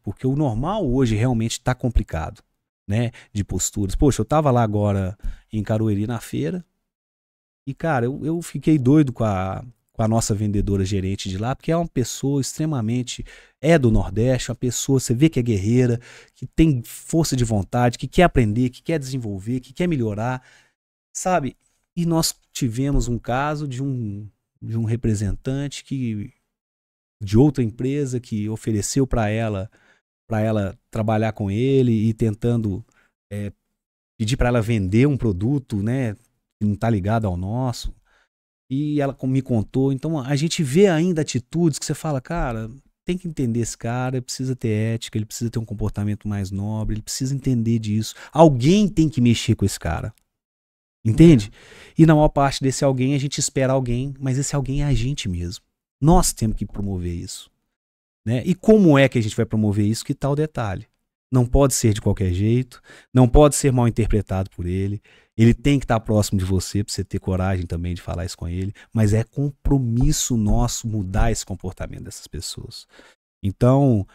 Porque o normal hoje realmente está complicado, né, de posturas. Poxa, eu estava lá agora em Caruaru na feira e, cara, eu fiquei doido com a nossa vendedora gerente de lá, porque é uma pessoa extremamente, do Nordeste, uma pessoa, você vê que é guerreira, que tem força de vontade, que quer aprender, que quer desenvolver, que quer melhorar, sabe? E nós tivemos um caso de um representante de outra empresa que ofereceu para ela trabalhar com ele e tentando pedir para ela vender um produto, né, que não está ligado ao nosso. E ela me contou. Então a gente vê ainda atitudes que você fala, cara, tem que entender esse cara, ele precisa ter ética, ele precisa ter um comportamento mais nobre, ele precisa entender disso. Alguém tem que mexer com esse cara. Entende? E na maior parte desse alguém a gente espera alguém, mas esse alguém é a gente mesmo. Nós temos que promover isso, né? E como é que a gente vai promover isso? Que tal detalhe? Não pode ser de qualquer jeito, não pode ser mal interpretado por ele. Ele tem que estar próximo de você para você ter coragem também de falar isso com ele, mas é compromisso nosso mudar esse comportamento dessas pessoas. Então,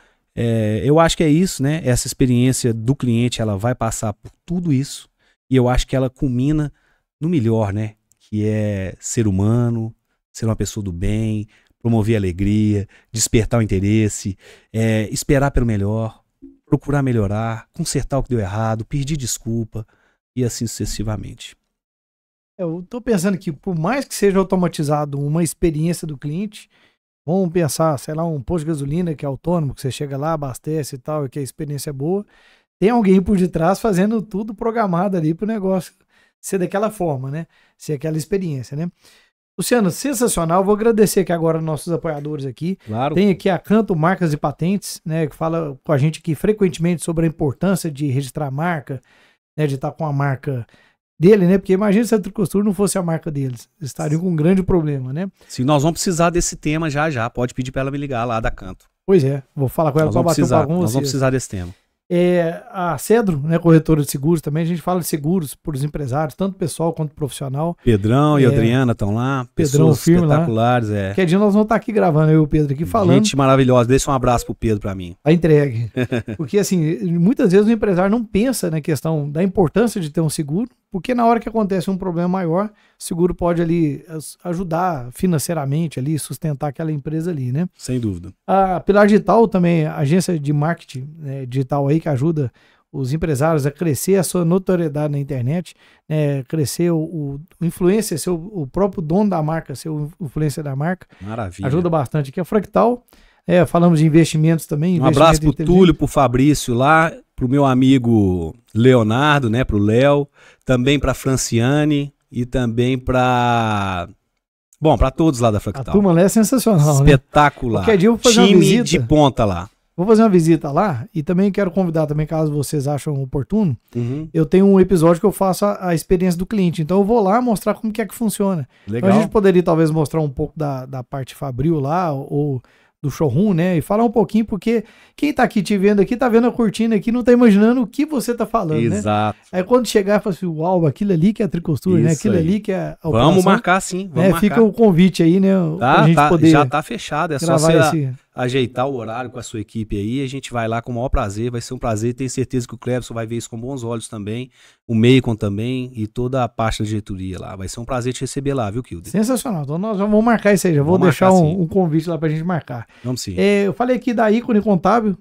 eu acho que é isso, né? Essa experiência do cliente, ela vai passar por tudo isso e eu acho que ela culmina no melhor, né? Que é ser humano, ser uma pessoa do bem, promover alegria, despertar o interesse, esperar pelo melhor, procurar melhorar, consertar o que deu errado, pedir desculpa e assim sucessivamente. Eu tô pensando que por mais que seja automatizado uma experiência do cliente, vamos pensar, sei lá, um posto de gasolina que é autônomo, que você chega lá, abastece e tal, e que a experiência é boa, tem alguém por detrás fazendo tudo programado ali pro negócio ser daquela forma, né? Ser aquela experiência, né? Luciano, sensacional. Vou agradecer aqui agora nossos apoiadores aqui. Claro. Tem aqui a Canto Marcas e Patentes, né, que fala com a gente aqui frequentemente sobre a importância de registrar a marca, né, de estar com a marca dele, né? Porque imagina se a Tricostur não fosse a marca deles. Eles estariam com um grande problema, né? Sim, nós vamos precisar desse tema já. Pode pedir para ela me ligar lá da Canto. Pois é, vou falar com ela para bater um papo com vocês. Nós vamos precisar desse tema. A Cedro, né, corretora de seguros também, a gente fala de seguros para os empresários, tanto pessoal quanto profissional. Pedrão e Adriana estão lá, Pedrão, pessoas espetaculares. Que dia nós vamos estar aqui gravando, eu e o Pedro aqui falando. Gente maravilhosa, deixa um abraço pro Pedro para mim. A entregue. Porque assim, muitas vezes o empresário não pensa na questão da importância de ter um seguro, porque na hora que acontece um problema maior, o seguro pode ali ajudar financeiramente ali, sustentar aquela empresa ali, né? Sem dúvida. A Pilar Digital também, agência de marketing, né, digital aí que ajuda os empresários a crescer a sua notoriedade na internet, né, crescer o influencer, ser o próprio dono da marca, ser o influencer da marca. Maravilha. Ajuda bastante aqui. A Fractal, falamos de investimentos também. Um abraço pro Túlio, pro Fabrício lá, pro meu amigo Leonardo, né, pro Léo, também pra Franciane e também pra... Bom, pra todos lá da Fractal. A turma lá é sensacional, espetacular. Né? Qualquer dia eu vou fazer uma visita. De ponta lá. Vou fazer uma visita lá e também quero convidar também, caso vocês acham oportuno, eu tenho um episódio que eu faço a experiência do cliente. Então eu vou lá mostrar como que é que funciona. Legal. Então a gente poderia talvez mostrar um pouco da parte fabril lá, ou do showroom, né? E falar um pouquinho, porque quem tá aqui te vendo aqui, tá vendo a cortina aqui, não tá imaginando o que você tá falando, Exato. Né? Aí quando chegar, fala assim, uau, aquilo ali que é a Tricostura, né? Aquilo ali que é a operação. Vamos marcar sim, vamos marcar. Fica o convite aí, né? Pra gente poder já tá fechado, é só você ajeitar o horário com a sua equipe aí, a gente vai lá com o maior prazer, vai ser um prazer, tenho certeza que o Cleverson vai ver isso com bons olhos também, o Meikon também e toda a parte da diretoria lá, vai ser um prazer te receber lá, viu, Kilder? Sensacional, então nós já vamos marcar isso aí, já vou deixar um convite lá pra gente marcar. Vamos sim. Eu falei aqui da Ícone Contábil,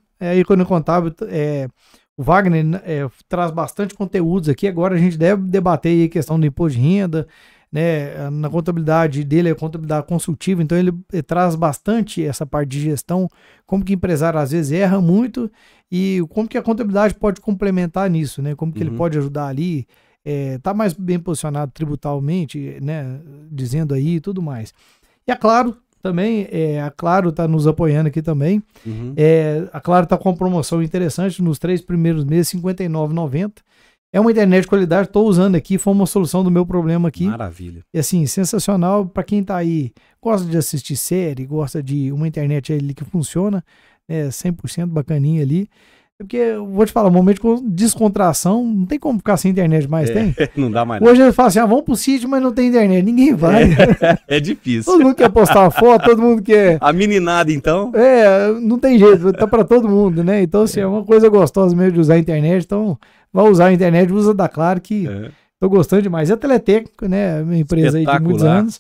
o Wagner traz bastante conteúdos aqui, agora a gente deve debater aí a questão do imposto de renda, né, na contabilidade dele, é contabilidade consultiva, então ele traz bastante essa parte de gestão, como que o empresário às vezes erra muito e como que a contabilidade pode complementar nisso, né, como que ele pode ajudar ali, tá mais bem posicionado tributalmente, né, dizendo aí e tudo mais. E é claro, também, a Claro está nos apoiando aqui também, a Claro está com uma promoção interessante, nos 3 primeiros meses, R$ 59,90. É uma internet de qualidade, estou usando aqui, foi uma solução do meu problema aqui. Maravilha. E assim, sensacional para quem está aí, gosta de assistir série, gosta de uma internet ali que funciona, 100% bacaninha ali. Porque, eu vou te falar, um momento de descontração, não tem como ficar sem internet mais, tem? Não dá mais. Hoje eles falam assim, vamos pro sítio, mas não tem internet, ninguém vai. É difícil. Todo mundo quer postar uma foto, todo mundo quer... A meninada, então? Não tem jeito, tá para todo mundo, né? Então, assim, é uma coisa gostosa mesmo de usar a internet, então... Vai usar a internet, usa da Claro, que tô gostando demais. E a Teletécnico, né? Minha empresa aí de muitos anos.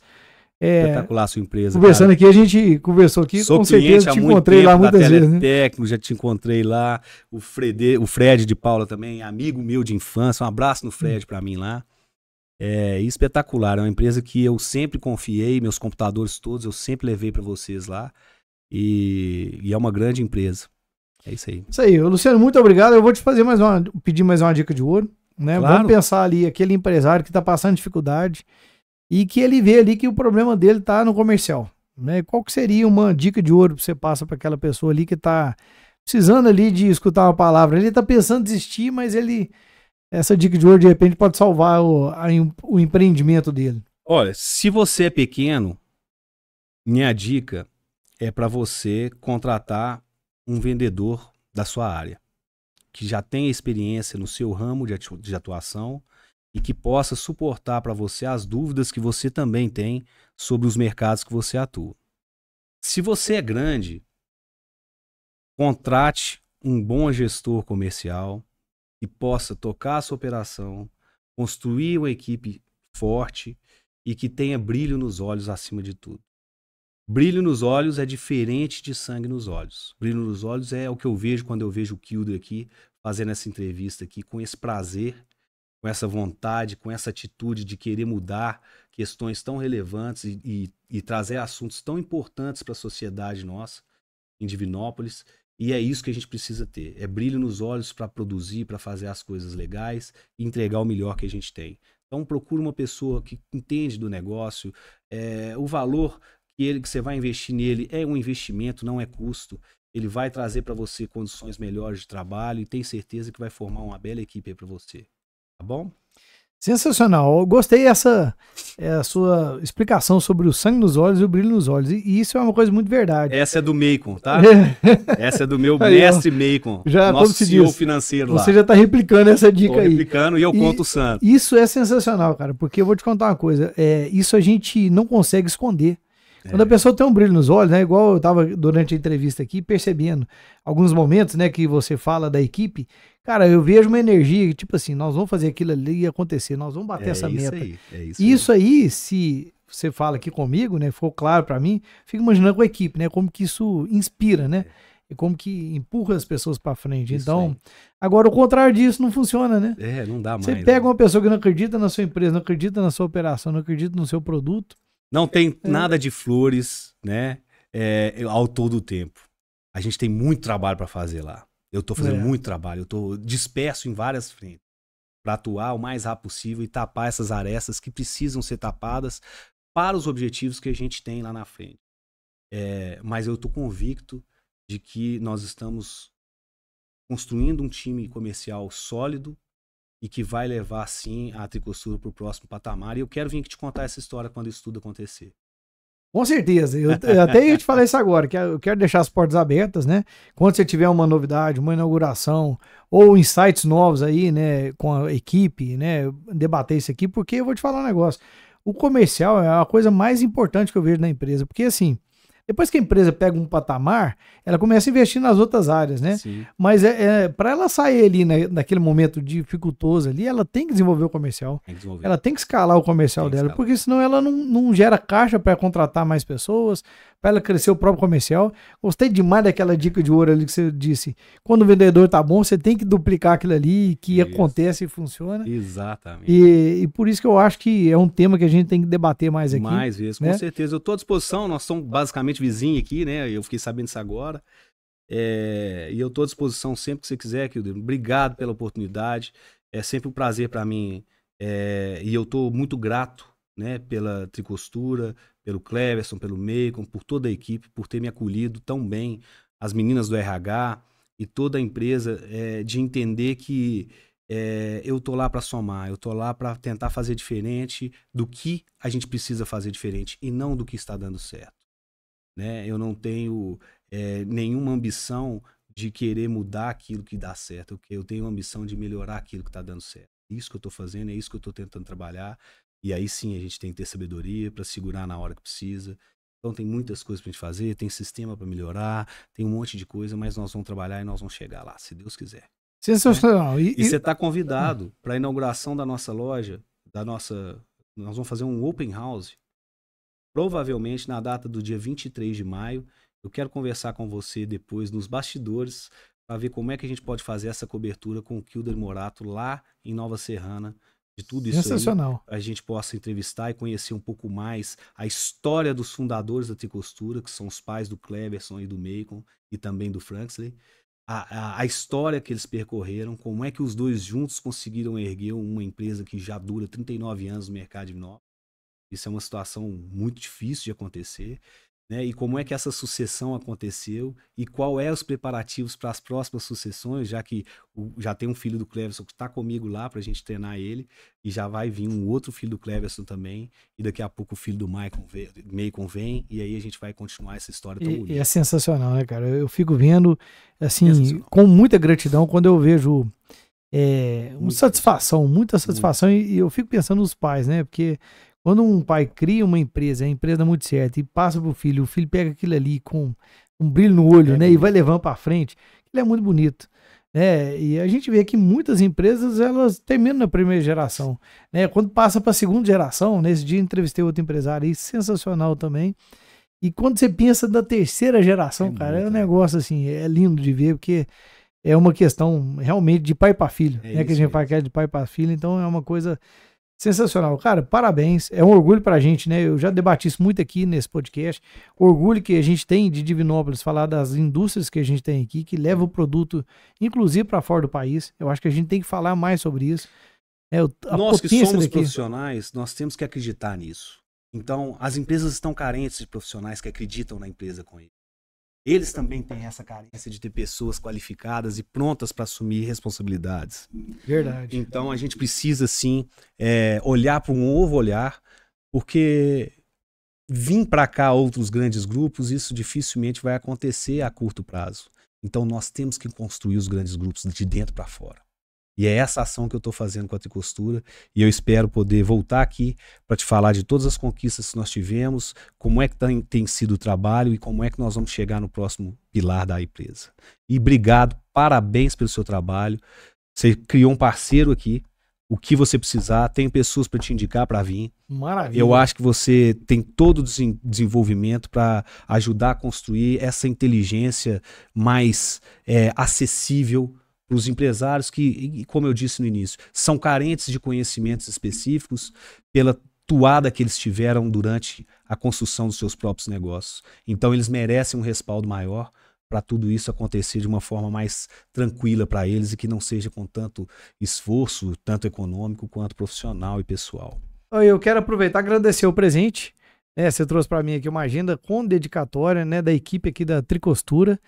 Espetacular a sua empresa. Conversando aqui, a gente conversou aqui, sou com certeza te encontrei lá muitas vezes. Teletécnico, já te encontrei lá. O Fred de Paula também, amigo meu de infância. Um abraço no Fred pra mim lá. Espetacular. É uma empresa que eu sempre confiei, meus computadores todos, eu sempre levei pra vocês lá. E é uma grande empresa. É isso aí. Isso aí, Luciano, muito obrigado. Eu vou te fazer pedir mais uma dica de ouro, né? Claro. Vamos pensar ali, aquele empresário que está passando dificuldade e que ele vê ali que o problema dele está no comercial, né? Qual que seria uma dica de ouro que você passa para aquela pessoa ali que está precisando ali de escutar uma palavra? Ele está pensando em desistir, mas essa dica de ouro de repente pode salvar o empreendimento dele. Olha, se você é pequeno, minha dica é para você contratar um vendedor da sua área, que já tenha experiência no seu ramo de atuação e que possa suportar para você as dúvidas que você também tem sobre os mercados que você atua. Se você é grande, contrate um bom gestor comercial que possa tocar a sua operação, construir uma equipe forte e que tenha brilho nos olhos acima de tudo. Brilho nos olhos é diferente de sangue nos olhos. Brilho nos olhos é o que eu vejo quando eu vejo o Kilder aqui, fazendo essa entrevista aqui, com esse prazer, com essa vontade, com essa atitude de querer mudar questões tão relevantes e trazer assuntos tão importantes para a sociedade nossa, em Divinópolis. E é isso que a gente precisa ter. É brilho nos olhos para produzir, para fazer as coisas legais e entregar o melhor que a gente tem. Então procura uma pessoa que entende do negócio, o valor que você vai investir nele é um investimento, não é custo. Ele vai trazer para você condições melhores de trabalho e tem certeza que vai formar uma bela equipe aí para você. Tá bom? Sensacional. Eu gostei essa a sua explicação sobre o sangue nos olhos e o brilho nos olhos. E isso é uma coisa muito verdade. Essa é do Macon, tá? Essa é do meu Aí, mestre Macon, já, nosso como se CEO diz, financeiro lá. Você já está replicando essa dica aí. Replicando e eu conto o santo. Isso é sensacional, cara, porque eu vou te contar uma coisa. Isso a gente não consegue esconder. Quando a pessoa tem um brilho nos olhos, né? Igual eu estava durante a entrevista aqui percebendo alguns momentos, né, que você fala da equipe, cara, eu vejo uma energia que, tipo assim, nós vamos fazer aquilo ali acontecer, nós vamos bater essa meta. Isso aí, se você fala aqui comigo, né, ficou claro para mim, fico imaginando com a equipe, né, como que isso inspira, né? E como que empurra as pessoas para frente. Então, agora o contrário disso não funciona, né? Não dá mais. Você pega uma pessoa que não acredita na sua empresa, não acredita na sua operação, não acredita no seu produto. Não tem nada de flores, né? Ao todo o tempo. A gente tem muito trabalho para fazer lá. Eu tô fazendo muito trabalho. Eu tô disperso em várias frentes para atuar o mais rápido possível e tapar essas arestas que precisam ser tapadas para os objetivos que a gente tem lá na frente. Mas eu tô convicto de que nós estamos construindo um time comercial sólido e que vai levar, sim, a Tricostura para o próximo patamar. E eu quero vir aqui te contar essa história quando isso tudo acontecer. Com certeza. Eu até ia te falar isso agora, que eu quero deixar as portas abertas, né? Quando você tiver uma novidade, uma inauguração ou insights novos aí, né, com a equipe, né, debater isso aqui, porque eu vou te falar um negócio. O comercial é a coisa mais importante que eu vejo na empresa, porque assim, depois que a empresa pega um patamar, ela começa a investir nas outras áreas, né? Sim. Mas para ela sair ali naquele momento dificultoso ali, ela tem que desenvolver o comercial. Ela tem que escalar o comercial dela, porque senão ela não gera caixa para contratar mais pessoas, para ela crescer o próprio comercial. Gostei demais daquela dica de ouro ali que você disse. Quando o vendedor tá bom, você tem que duplicar aquilo ali, que acontece e funciona. Exatamente. E por isso que eu acho que é um tema que a gente tem que debater mais aqui. Mais vezes, com certeza. Eu estou à disposição, nós somos basicamente vizinhos aqui, né? Eu fiquei sabendo disso agora. E eu estou à disposição sempre que você quiser, Kilder. Obrigado pela oportunidade. É sempre um prazer para mim. E eu estou muito grato, né, pela Tricostura, pelo Cleverson, pelo Macon, por toda a equipe, por ter me acolhido tão bem, as meninas do RH e toda a empresa, de entender que eu tô lá para somar, eu tô lá para tentar fazer diferente do que a gente precisa fazer diferente e não do que está dando certo, né? Eu não tenho nenhuma ambição de querer mudar aquilo que dá certo, eu tenho a ambição de melhorar aquilo que está dando certo. Isso que eu tô fazendo, é isso que eu tô tentando trabalhar, e aí sim a gente tem que ter sabedoria para segurar na hora que precisa. Então tem muitas coisas pra gente fazer, tem sistema para melhorar, tem um monte de coisa, mas nós vamos trabalhar e nós vamos chegar lá, se Deus quiser. Sensacional. E você está convidado para a inauguração da nossa loja, nós vamos fazer um open house, provavelmente na data do dia 23 de maio. Eu quero conversar com você depois nos bastidores para ver como é que a gente pode fazer essa cobertura com o Kilder Morato lá em Nova Serrana, de tudo isso sensacional. aí, a gente possa entrevistar e conhecer um pouco mais a história dos fundadores da Tricostura, que são os pais do Cleverson e do Macon e também do Franksley. A história que eles percorreram, como é que os dois juntos conseguiram erguer uma empresa que já dura 39 anos no mercado de Divinópolis. Isso é uma situação muito difícil de acontecer, né? E como é que essa sucessão aconteceu e qual é os preparativos para as próximas sucessões, já que já tem um filho do Cleverson que está comigo lá para a gente treinar ele, e já vai vir um outro filho do Cleverson também, e daqui a pouco o filho do Macon vem, e aí a gente vai continuar essa história tão bonita. É sensacional, né, cara? Eu fico vendo, assim, com muita gratidão quando eu vejo muita satisfação, e eu fico pensando nos pais, né? Porque quando um pai cria uma empresa, a empresa dá muito certo, e passa pro filho, o filho pega aquilo ali com um brilho no olho, né? E vai levando para frente, aquilo é muito bonito. E a gente vê que muitas empresas, elas terminam na primeira geração, né? Quando passa para a segunda geração, nesse dia entrevistei outro empresário aí, sensacional também. E quando você pensa da terceira geração, cara, é um negócio assim, é lindo de ver, porque é uma questão realmente de pai para filho, né? Que a gente fala que é de pai para filho, então é uma coisa sensacional. Cara, parabéns, é um orgulho pra gente, né? Eu já debati isso muito aqui nesse podcast, orgulho que a gente tem de Divinópolis, falar das indústrias que a gente tem aqui, que leva o produto, inclusive para fora do país. Eu acho que a gente tem que falar mais sobre isso. Nós que somos profissionais, nós temos que acreditar nisso. Então, as empresas estão carentes de profissionais que acreditam na empresa com eles. Eles também têm essa carência de ter pessoas qualificadas e prontas para assumir responsabilidades. Verdade. Então, a gente precisa, sim, olhar para um novo olhar, porque vir para cá outros grandes grupos, isso dificilmente vai acontecer a curto prazo. Então, nós temos que construir os grandes grupos de dentro para fora. E é essa ação que eu estou fazendo com a Tricostura, e eu espero poder voltar aqui para te falar de todas as conquistas que nós tivemos, como é que tem sido o trabalho e como é que nós vamos chegar no próximo pilar da empresa. E obrigado, parabéns pelo seu trabalho. Você criou um parceiro aqui, o que você precisar, tem pessoas para te indicar para vir. Maravilha. Eu acho que você tem todo o desenvolvimento para ajudar a construir essa inteligência mais acessível para os empresários que, como eu disse no início, são carentes de conhecimentos específicos pela toada que eles tiveram durante a construção dos seus próprios negócios. Então eles merecem um respaldo maior para tudo isso acontecer de uma forma mais tranquila para eles e que não seja com tanto esforço, tanto econômico quanto profissional e pessoal. Eu quero aproveitar e agradecer o presente. Você trouxe para mim aqui uma agenda com dedicatória, né, da equipe aqui da Tricostura.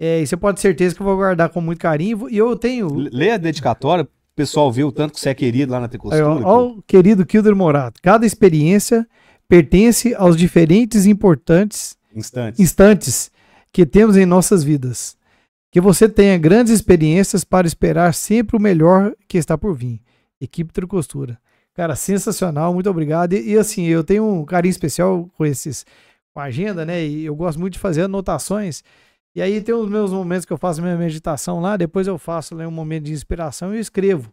E você pode ter certeza que eu vou guardar com muito carinho. E eu tenho... Lê a dedicatória, o pessoal vê o tanto que você é querido lá na Tricostura. Olha o querido Kilder Morato. Cada experiência pertence aos diferentes e importantes instantes que temos em nossas vidas. Que você tenha grandes experiências para esperar sempre o melhor que está por vir. Equipe Tricostura. Cara, sensacional, muito obrigado. E assim, eu tenho um carinho especial com a agenda, né? E eu gosto muito de fazer anotações. E aí tem os meus momentos que eu faço minha meditação lá, depois eu faço um momento de inspiração e eu escrevo.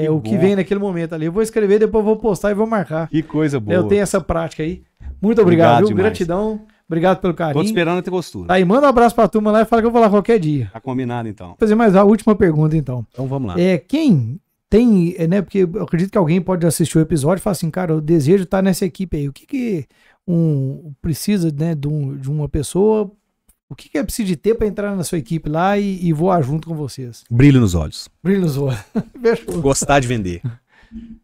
O que vem naquele momento ali. Eu vou escrever, depois eu vou postar e vou marcar. Que coisa boa. Eu tenho essa prática aí. Muito obrigado, viu? Gratidão. Obrigado pelo carinho. Tô te esperando a Tricostura. Tá, e manda um abraço pra turma lá e fala que eu vou lá qualquer dia. Tá combinado, então. Vou fazer mais a última pergunta, então. Então vamos lá. Quem tem, né, porque eu acredito que alguém pode assistir o episódio e falar assim, cara, eu desejo estar nessa equipe aí. O que precisa, né, de uma pessoa... O que é preciso de ter para entrar na sua equipe lá e voar junto com vocês? Brilho nos olhos. Brilho nos olhos. Gostar de vender.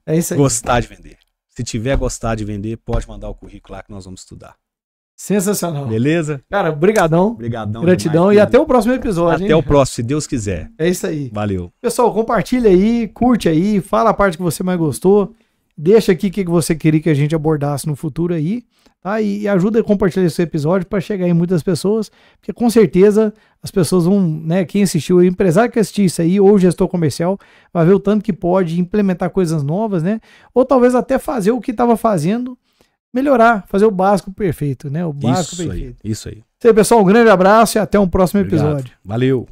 É isso aí. Gostar de vender. Se tiver gostar de vender, pode mandar o currículo lá que nós vamos estudar. Sensacional. Beleza? Cara, brigadão. Obrigadão. Gratidão demais, e até o próximo episódio. Até o próximo, se Deus quiser. É isso aí. Valeu. Pessoal, compartilha aí, curte aí, fala a parte que você mais gostou. Deixa aqui o que você queria que a gente abordasse no futuro aí, tá? E ajuda a compartilhar esse episódio para chegar em muitas pessoas, porque com certeza as pessoas vão, né, quem assistiu, o empresário que assistiu isso aí, ou o gestor comercial, vai ver o tanto que pode implementar coisas novas, né? Ou talvez até fazer o que estava fazendo, melhorar, fazer o básico perfeito, né? O básico perfeito. Isso aí. Isso aí, pessoal, um grande abraço e até um próximo episódio. Valeu.